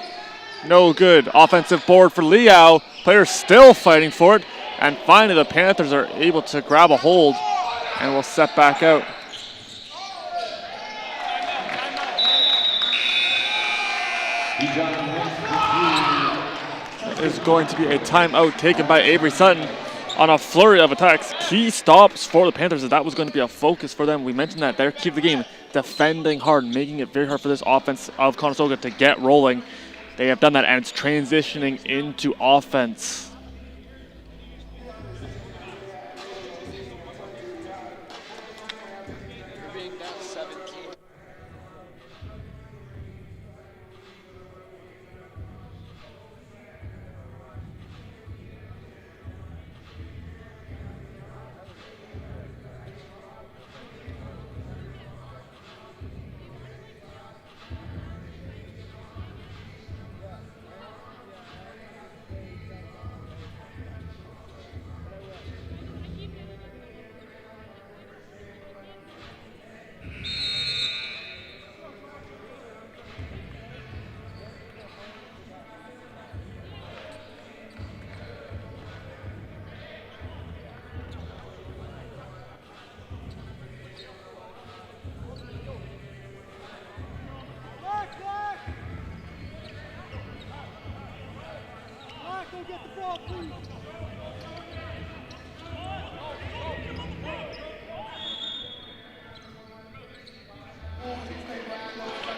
No good. Offensive board for Liao. Players still fighting for it. And finally the Panthers are able to grab a hold and will set back out. There's going to be a timeout taken by Avery Sutton on a flurry of attacks. Key stops for the Panthers, as that was going to be a focus for them. We mentioned that they're keeping the game, defending hard, making it very hard for this offense of Conestoga to get rolling. They have done that, and it's transitioning into offense.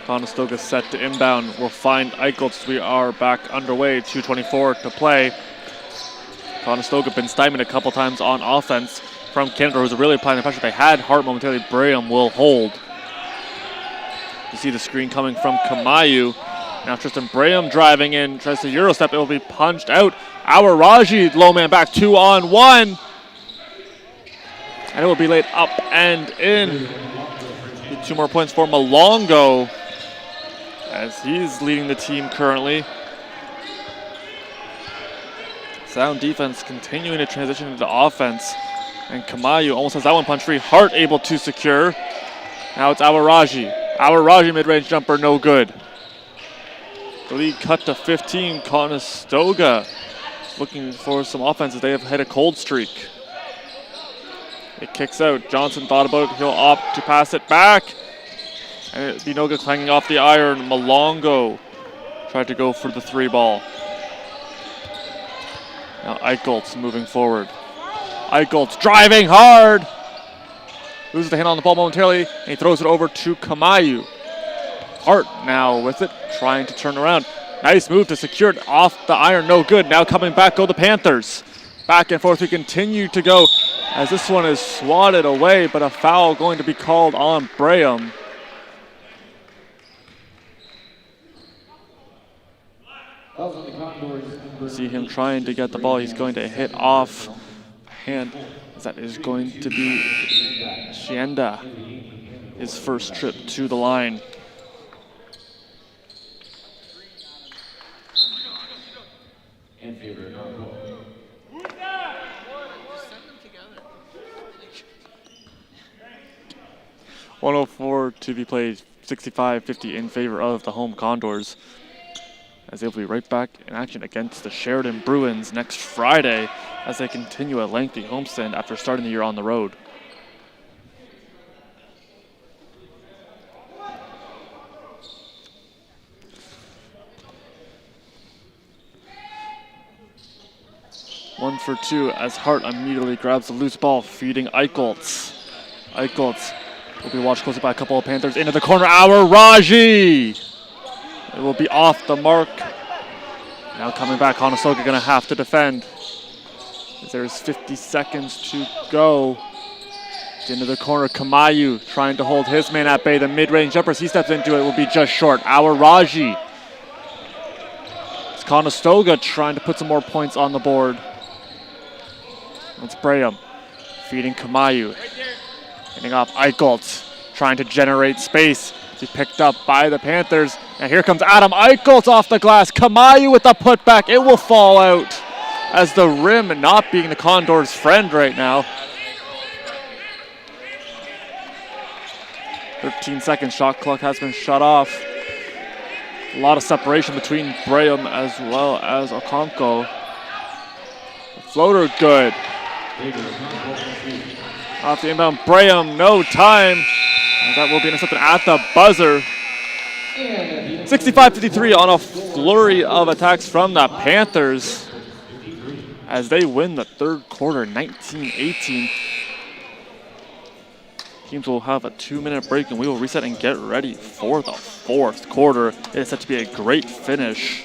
Conestoga set to inbound. We'll find Eicheltz. We are back underway. 2:24 to play. Conestoga been stymied a couple times on offense from Canadore, who's really applying the pressure. They had Hart momentarily. Braham will hold. You see the screen coming from Kamayu. Now Tristan Braham driving in, tries to Euro step. It will be punched out. Awaraji, low man back, 2-on-1. And it will be laid up and in. 2 more points for Malongo, as he's leading the team currently. Sound defense continuing to transition into offense. And Kamayu almost has that one punch free. Hart able to secure. Now it's Awaraji. Awaraji mid-range jumper, no good. The lead cut to 15. Conestoga looking for some offense as they have had a cold streak. It kicks out. Johnson thought about it. He'll opt to pass it back. And Binoga clanging off the iron. Malongo tried to go for the 3-ball. Now Eicheltz moving forward. Eicheltz driving hard. Loses the hand on the ball momentarily, and he throws it over to Kamayu. Hart now with it, trying to turn around. Nice move to secure it off the iron, no good. Now coming back go the Panthers. Back and forth we continue to go, as this one is swatted away, but a foul going to be called on Braham. See him trying to get the ball. He's going to hit off hand. That is going to be Shienda, his first trip to the line. In favor of Condors. 104 to be played, 65-50 in favor of the home Condors, as they'll be right back in action against the Sheridan Bruins next Friday as they continue a lengthy homestand after starting the year on the road. One for two as Hart immediately grabs the loose ball, feeding Eicheltz. Eicheltz will be watched closely by a couple of Panthers. Into the corner, Awaraji! It will be off the mark. Now coming back, Conestoga gonna have to defend. There's 50 seconds to go. Into the corner, Kamayu trying to hold his man at bay. The mid-range jumpers, he steps into it, will be just short. Awaraji. It's Conestoga trying to put some more points on the board. That's Braham feeding Kamayu. Hitting off Eicheltz, trying to generate space. Be picked up by the Panthers. And here comes Adam Eicheltz off the glass. Kamayu with the putback. It will fall out as the rim not being the Condors' friend right now. 13 seconds, shot clock has been shut off. A lot of separation between Braham as well as Okonkwo. The floater good. Off the inbound, Braham, no time. And that will be intercepted at the buzzer. 65-53 on a flurry of attacks from the Panthers as they win the third quarter, 19-18. Teams will have a 2-minute break and we will reset and get ready for the fourth quarter. It is set to be a great finish.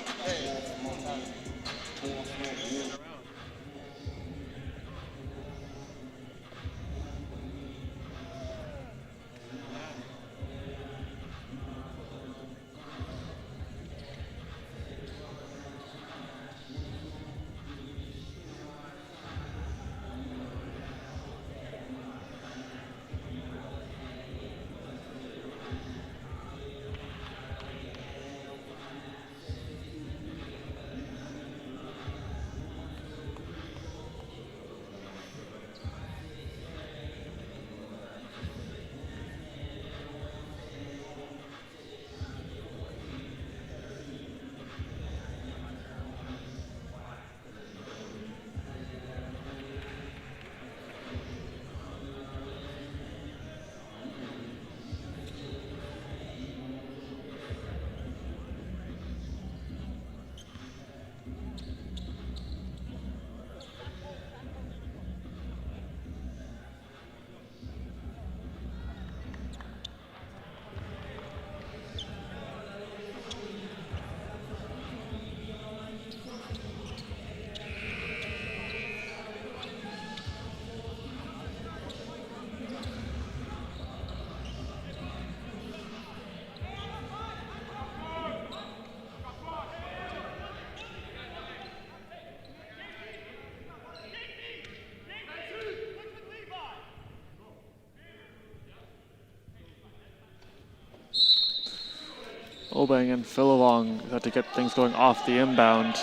Obeng and Philivong had to get things going off the inbound.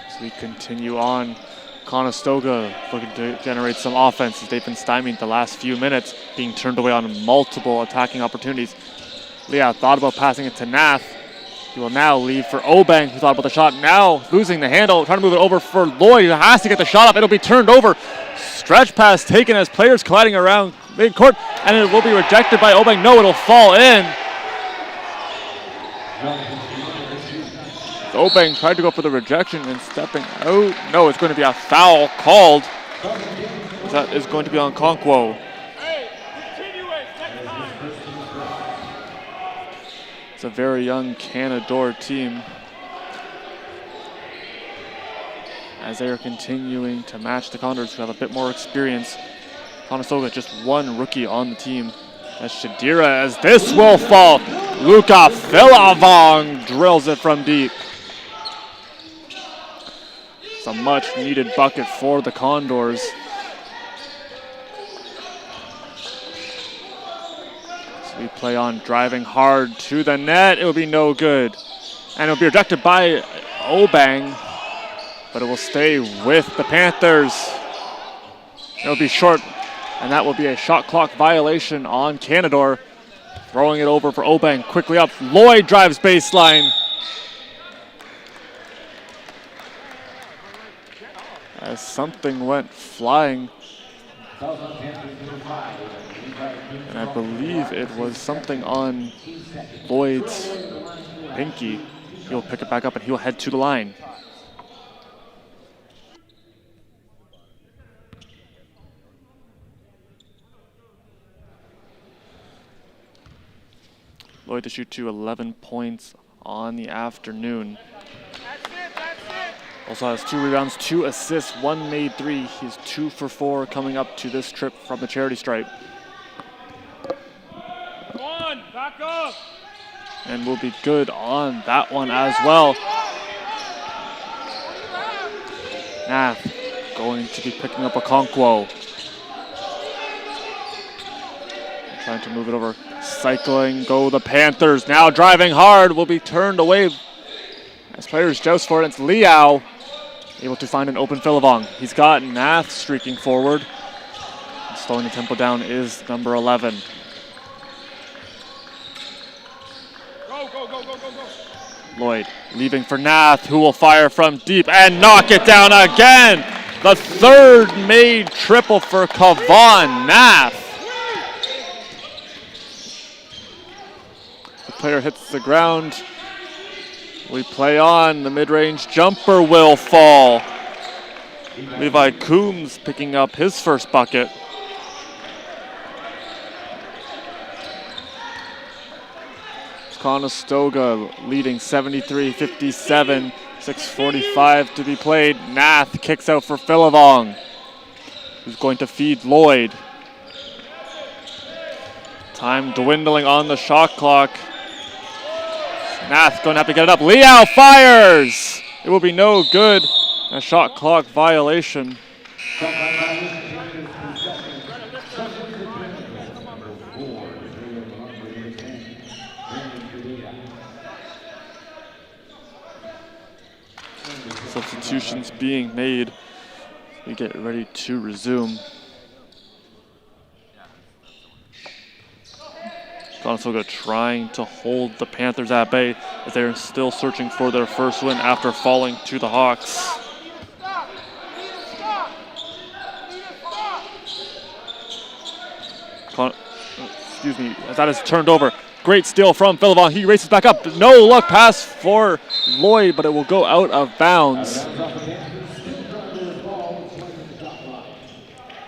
As we continue on, Conestoga looking to generate some offense as they've been stymied the last few minutes, being turned away on multiple attacking opportunities. Liao thought about passing it to Nath. He will now leave for Obeng, who thought about the shot. Now losing the handle, trying to move it over for Lloyd, who has to get the shot up. It'll be turned over. Stretch pass taken as players colliding around mid-court, and it will be rejected by Obeng. No, it'll fall in. Obeng tried to go for the rejection and stepping out. No, it's going to be a foul called. That is going to be on Conquo. Hey, continue it next time. It's a very young Canadore team as they are continuing to match the Condors, who have a bit more experience. Conestoga just one rookie on the team. That's Shadira as this will fall. Luca Philivong drills it from deep. It's a much needed bucket for the Condors. So we play on, driving hard to the net. It will be no good. And it will be rejected by Obeng, but it will stay with the Panthers. It will be short, and that will be a shot clock violation on Canadore. Throwing it over for Obeng, quickly up. Lloyd drives baseline. As something went flying. And I believe it was something on Lloyd's pinky. He'll pick it back up and he'll head to the line. Lloyd to shoot to 11 points on the afternoon. Also has 2 rebounds, 2 assists, 1 made 3. He's 2 for 4 coming up to this trip from the charity stripe. Come on, back up. And will be good on that one as well. Nath going to be picking up a Conquo. Trying to move it over. Cycling, go the Panthers. Now driving hard, will be turned away as players joust for it. It's Liao able to find an open Philivong. He's got Nath streaking forward. Slowing the tempo down is number 11. Go, go, go, go, go, go. Lloyd leaving for Nath, who will fire from deep and knock it down again. The third made triple for Kavan Nath. The player hits the ground. We play on. The mid-range jumper will fall. Levi Coombs picking up his first bucket. Conestoga leading 73-57, 6:45 to be played. Nath kicks out for Philivong, who's going to feed Lloyd. Time dwindling on the shot clock. Nath going to have to get it up. Liao fires! It will be no good. A shot clock violation. Substitutions being made. We get ready to resume. Conestoga trying to hold the Panthers at bay as they are still searching for their first win after falling to the Hawks. Excuse me, as that is turned over. Great steal from Philivong. He races back up. No look pass for Lloyd, but it will go out of bounds.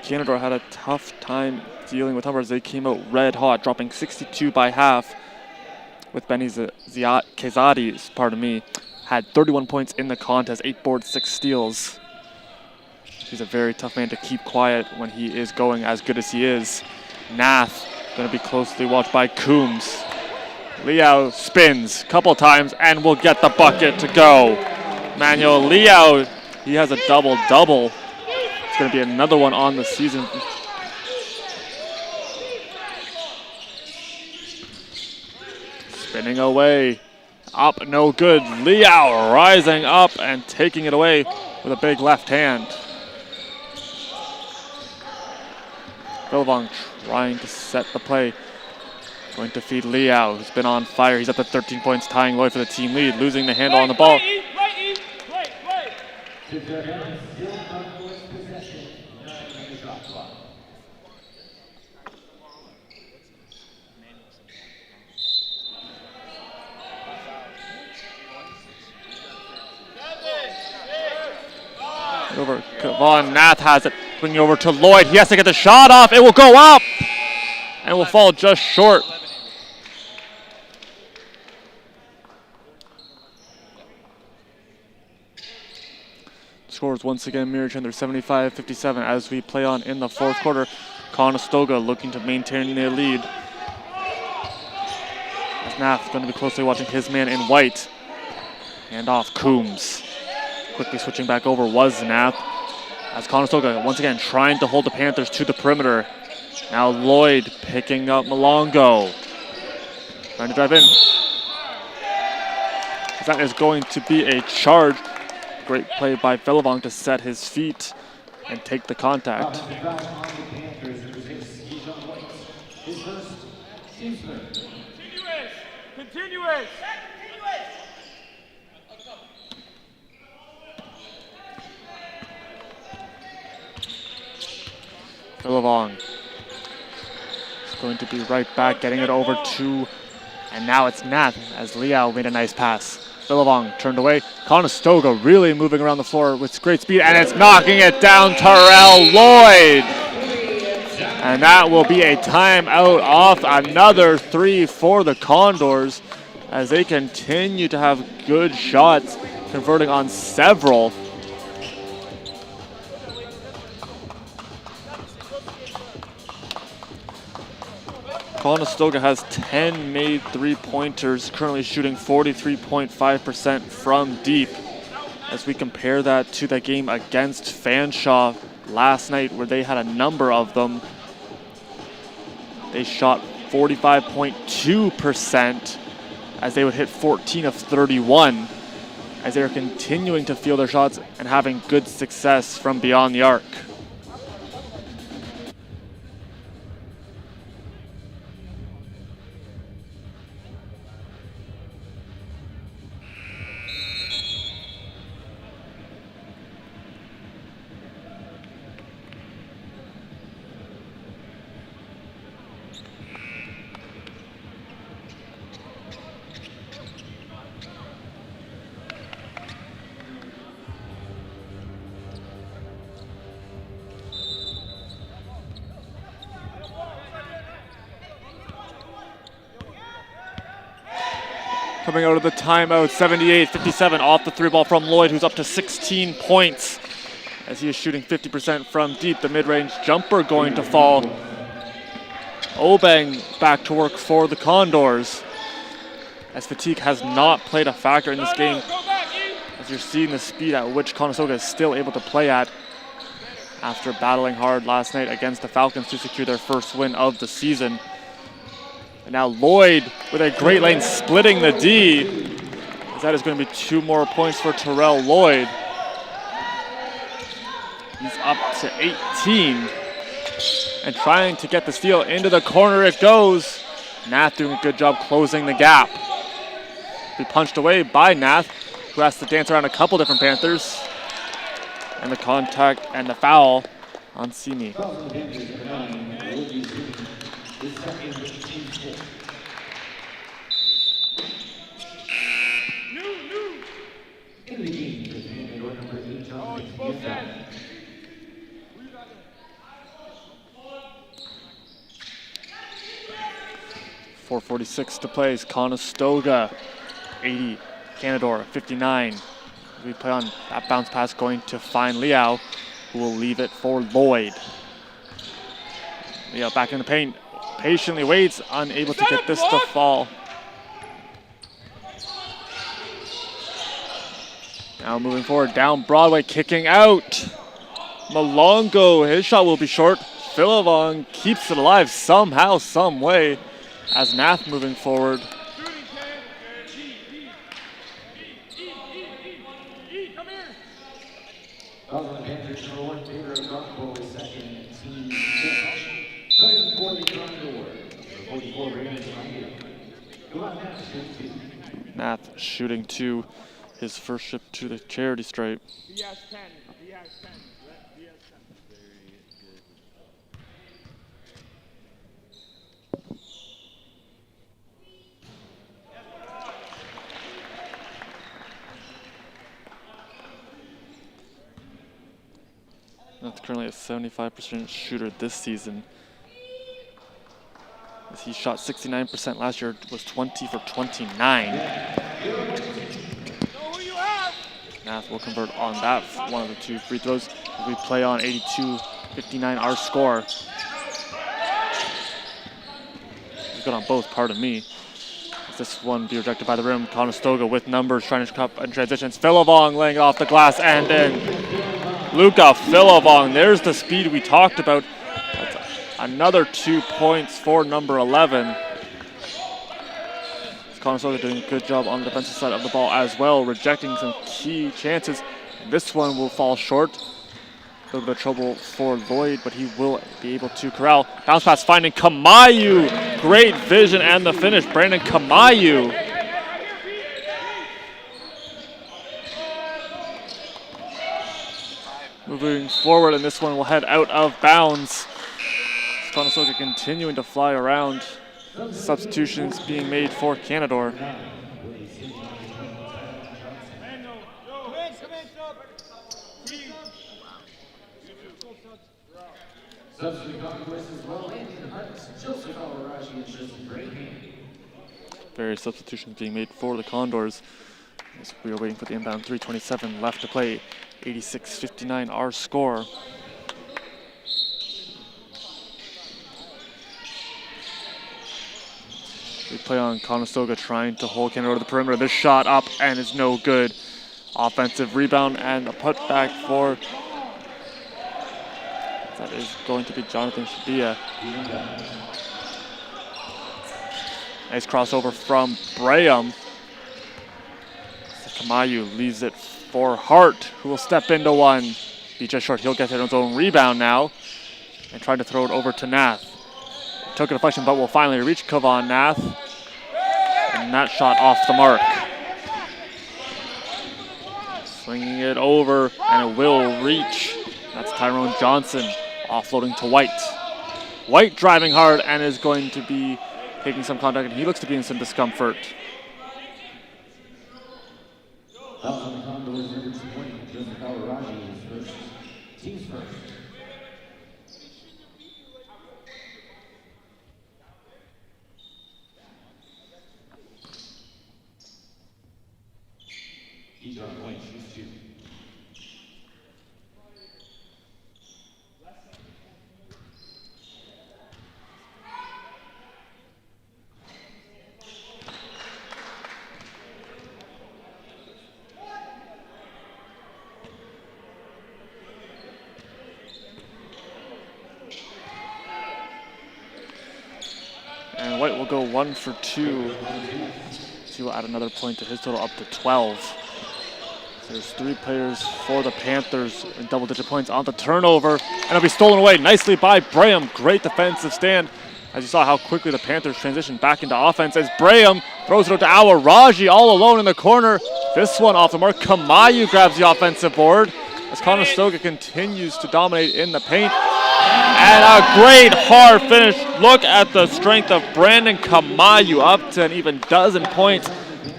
Canadore had a tough time dealing with Humbers. They came out red hot, dropping 62 by half, with Benny Kezadi, had 31 points in the contest, 8 boards, 6 steals. He's a very tough man to keep quiet when he is going as good as he is. Nath going to be closely watched by Coombs. Liao spins a couple times and will get the bucket to go. Manuel Liao, he has a double-double. It's going to be another one on the season. Spinning away. Up, no good. Liao rising up and taking it away with a big left hand. Billabong trying to set the play. Going to feed Liao, who's been on fire. He's up to 13 points, tying Lloyd for the team lead, losing the handle on the ball. Over, Von Nath has it, bringing over to Lloyd. He has to get the shot off. It will go up and will fall just short. Scores once again mirror each other, 75-57 as we play on in the fourth quarter. Conestoga looking to maintain their lead. As Nath going to be closely watching his man in white. Hand off Coombs. Quickly switching back over was Nath. As Conestoga once again trying to hold the Panthers to the perimeter. Now Lloyd picking up Malongo. Trying to drive in. That is going to be a charge. Great play by Billabong to set his feet and take the contact. Continuous. Billabong is going to be right back, getting it over to, and now it's Nath as Liao made a nice pass. Billabong turned away. Conestoga really moving around the floor with great speed, and it's knocking it down. Terrell Lloyd. And that will be a timeout off. Another 3 for the Condors as they continue to have good shots, converting on several. Conestoga has 10 made three-pointers, currently shooting 43.5% from deep. As we compare that to the game against Fanshawe last night where they had a number of them, they shot 45.2% as they would hit 14 of 31 as they are continuing to feel their shots and having good success from beyond the arc. Coming out of the timeout, 78-57 off the three ball from Lloyd, who's up to 16 points as he is shooting 50% from deep. The mid-range jumper going to fall. Obeng back to work for the Condors as fatigue has not played a factor in this game, as you're seeing the speed at which Conestoga is still able to play at after battling hard last night against the Falcons to secure their first win of the season. And now Lloyd with a great lane splitting the D. As that is going to be 2 more points for Terrell Lloyd. He's up to 18. And trying to get the steal into the corner it goes. Nath doing a good job closing the gap. Be punched away by Nath, who has to dance around a couple different Panthers. And the contact and the foul on Simi. In the game, the Canadore number 8 on the defense. 4:46 to play. Conestoga 80, Canadore 59. We play on that bounce pass going to find Liao, who will leave it for Lloyd. Liao back in the paint, patiently waits, unable to get this to fall. Now moving forward, down Broadway, kicking out. Malongo, his shot will be short. Billabong keeps it alive somehow, some way, as Nath moving forward. Nath shooting to his first ship to the charity stripe. He has 10. He has 10. He has 10. Nath currently a 75% shooter this season. As he shot 69% last year, was 20 for 29. Nath will convert on that one of the two free throws. We play on 82-59 our score. He's good on both, pardon me. As this one be rejected by the rim. Conestoga with numbers trying to come in transitions. Philivong laying it off the glass and in. Luca Philivong, there's the speed we talked about. That's another 2 points for number 11. Conestoga doing a good job on the defensive side of the ball as well, rejecting some key chances. And this one will fall short. A little bit of trouble for Lloyd, but he will be able to corral. Bounce pass finding Kamayu. Great vision and the finish, Brandon Kamayu. Moving forward, and this one will head out of bounds. Conestoga continuing to fly around. Substitutions being made for Canadore. Various substitutions being made for the Condors. As we are waiting for the inbound. 3:27 left to play. 86-59 our score. We play on Conestoga trying to hold Canadore to the perimeter. This shot up and is no good. Offensive rebound and a putback for, that is going to be Jonathan Shadia. Nice crossover from Braham. Kamayu leaves it for Hart, who will step into one. Be just short, he'll get his own rebound now. And trying to throw it over to Nath. Took a deflection, but will finally reach Kavan Nath. And that shot off the mark. Swinging it over, and it will reach. That's Tyrone Johnson offloading to White. White driving hard and is going to be taking some contact, and he looks to be in some discomfort. Team's first. He's on point, she's 2. And White will go 1 for 2. He will add another point to his total up to 12. So there's 3 players for the Panthers in double-digit points on the turnover. And it'll be stolen away nicely by Braham. Great defensive stand. As you saw how quickly the Panthers transitioned back into offense as Braham throws it out to Awaraji all alone in the corner. This one off the mark. Kamayu grabs the offensive board as Conestoga continues to dominate in the paint. And a great hard finish. Look at the strength of Brandon Kamayu, up to an even dozen points.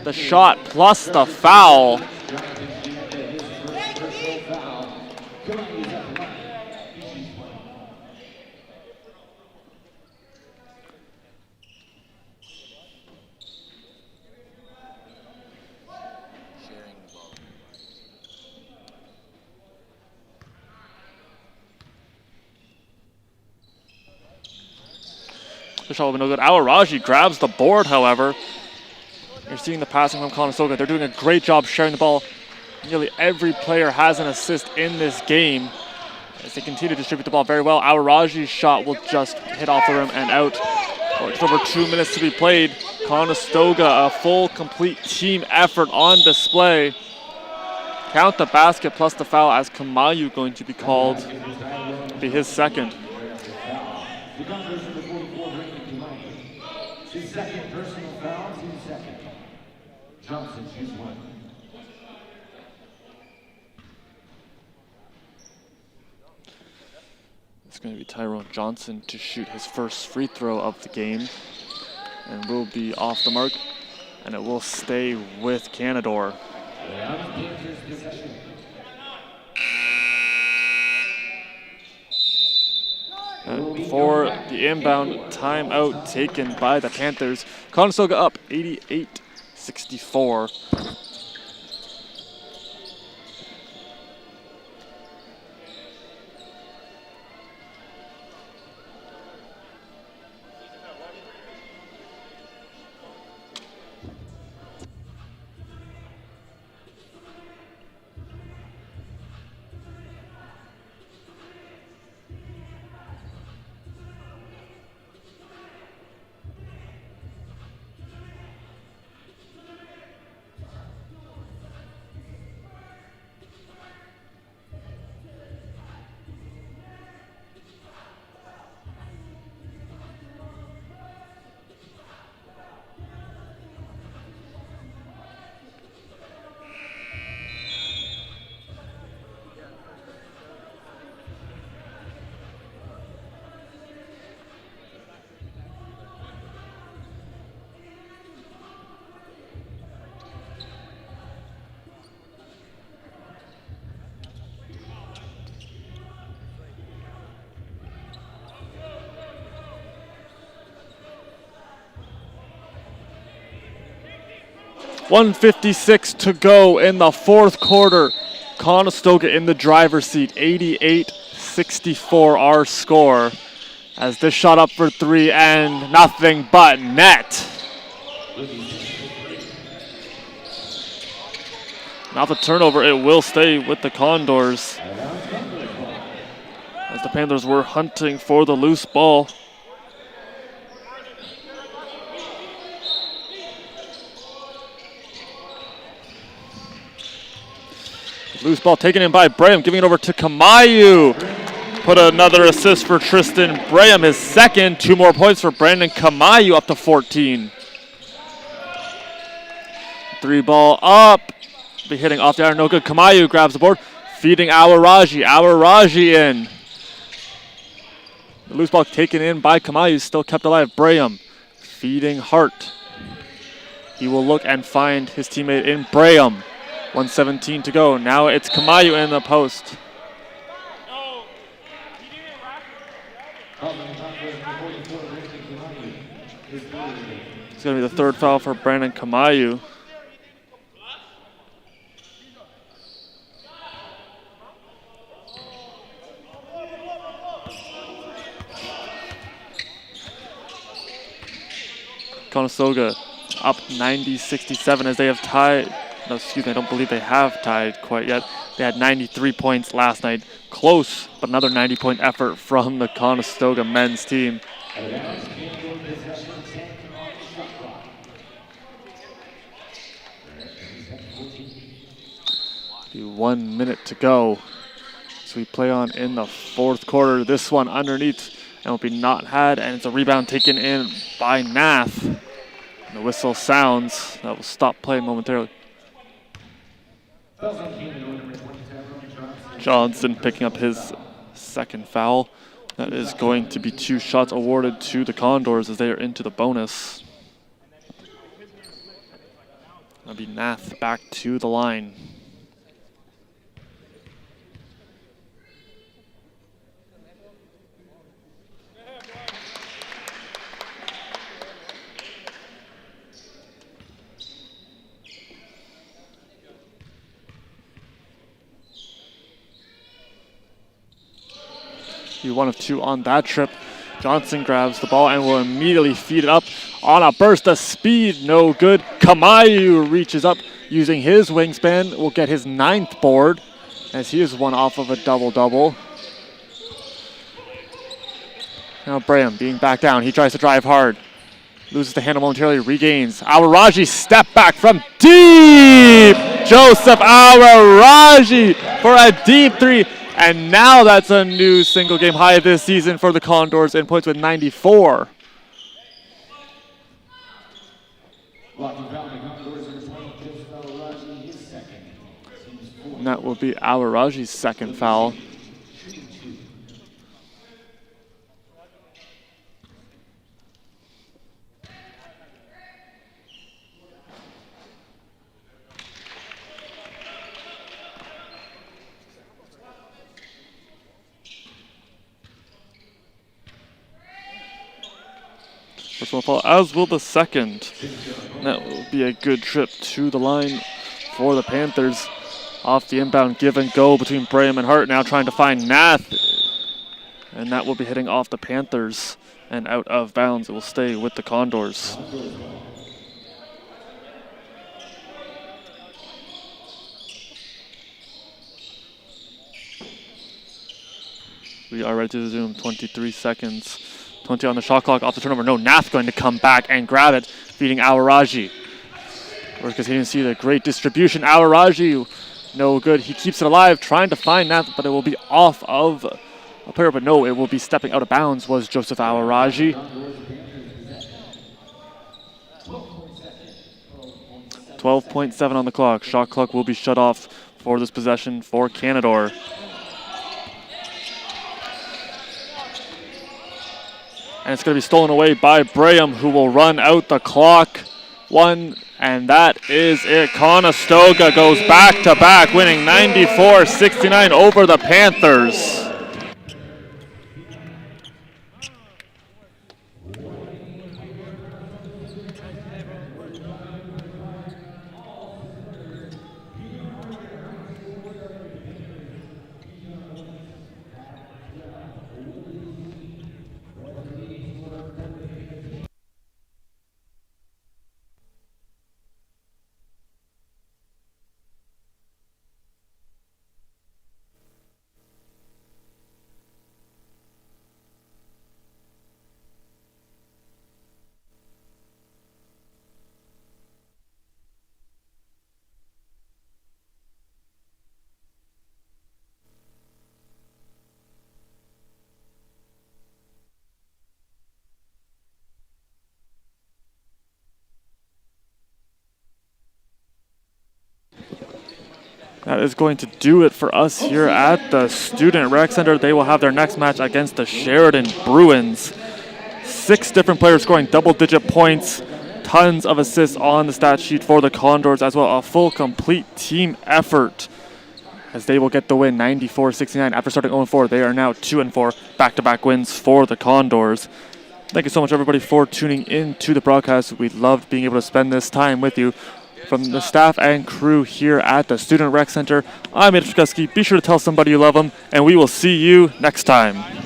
The shot plus the foul. The shot will be no good. Awaraji grabs the board, however. You're seeing the passing from Conestoga. They're doing a great job sharing the ball. Nearly every player has an assist in this game as they continue to distribute the ball very well. Awaraji's shot will just hit off the rim and out. Well, it's over 2 minutes to be played. Conestoga, a full, complete team effort on display. Count the basket plus the foul as Kamayu going to be called. It'll be his second. His second personal foul. second. Johnson shoots one. It's going to be Tyrone Johnson to shoot his first free throw of the game. And will be off the mark. And it will stay with Canadore. Panthers possession. And for the inbound timeout taken by the Panthers, Conestoga up 88-64. .156 to go in the fourth quarter. Conestoga in the driver's seat, 88-64 our score. As this shot up for three and nothing but net. Now the turnover, it will stay with the Condors. As the Panthers were hunting for the loose ball. Loose ball taken in by Braham, giving it over to Kamayu. Put another assist for Tristan Braham, his second. 2 more points for Brandon Kamayu, up to 14. 3 ball up. Be hitting off the iron, no good. Kamayu grabs the board, feeding Awaraji. Awaraji in. The loose ball taken in by Kamayu, still kept alive. Braham feeding Hart. He will look and find his teammate in Braham. 1:17 to go. Now it's Kamayu in the post. It's going to be the third foul for Brandon Kamayu. Conestoga up 90-67 as they have tied. No, excuse me, I don't believe they have tied quite yet. They had 93 points last night. Close, but another 90-point effort from the Conestoga men's team. Be 1 minute to go. So we play on in the fourth quarter. This one underneath and will be not had, and it's a rebound taken in by Nath. And the whistle sounds. That will stop play momentarily. Johnson picking up his second foul. That is going to be 2 shots awarded to the Condors as they are into the bonus. That'll be Nath back to the line. Be 1 of 2 on that trip. Johnson grabs the ball and will immediately feed it up on a burst of speed. No good. Kamayu reaches up using his wingspan. Will get his 9th board as he is 1 off of a double-double. Now Braham being back down. He tries to drive hard. Loses the handle momentarily. Regains. Awaraji step back from deep. Joseph Awaraji for a deep 3. And now that's a new single game high this season for the Condors in points with 94. Blocking foul by Condors number 20, Joseph Alaraji, his second. Team's fourth. And that will be Alaraji's second foul. Shooting 2. First one foul, as will the second. And that will be a good trip to the line for the Panthers. Off the inbound give and go between Braham and Hart, now trying to find Nath. And that will be hitting off the Panthers and out of bounds. It will stay with the Condors. We are ready to resume. 23 seconds. 20 on the shot clock, off the turnover. No, Nath going to come back and grab it, feeding Alaraji. We're continuing to see the great distribution. Alaraji, no good. He keeps it alive, trying to find Nath, but it will be off of a player. But no, it will be stepping out of bounds, was Joseph Alaraji. 12.7 on the clock. Shot clock will be shut off for this possession for Canadore. And it's going to be stolen away by Braham, who will run out the clock. One, and that is it. Conestoga goes back-to-back, winning 94-69 over the Panthers. That is going to do it for us here at the Student Rec Center. They will have their next match against the Sheridan Bruins. 6 different players scoring double-digit points. Tons of assists on the stat sheet for the Condors as well. A full, complete team effort as they will get the win 94-69. After starting 0-4, they are now 2-4. Back-to-back wins for the Condors. Thank you so much, everybody, for tuning in to the broadcast. We loved being able to spend this time with you. From the staff and crew here at the Student Rec Center, I'm Mitch Be sure to tell somebody you love them, and we will see you next time.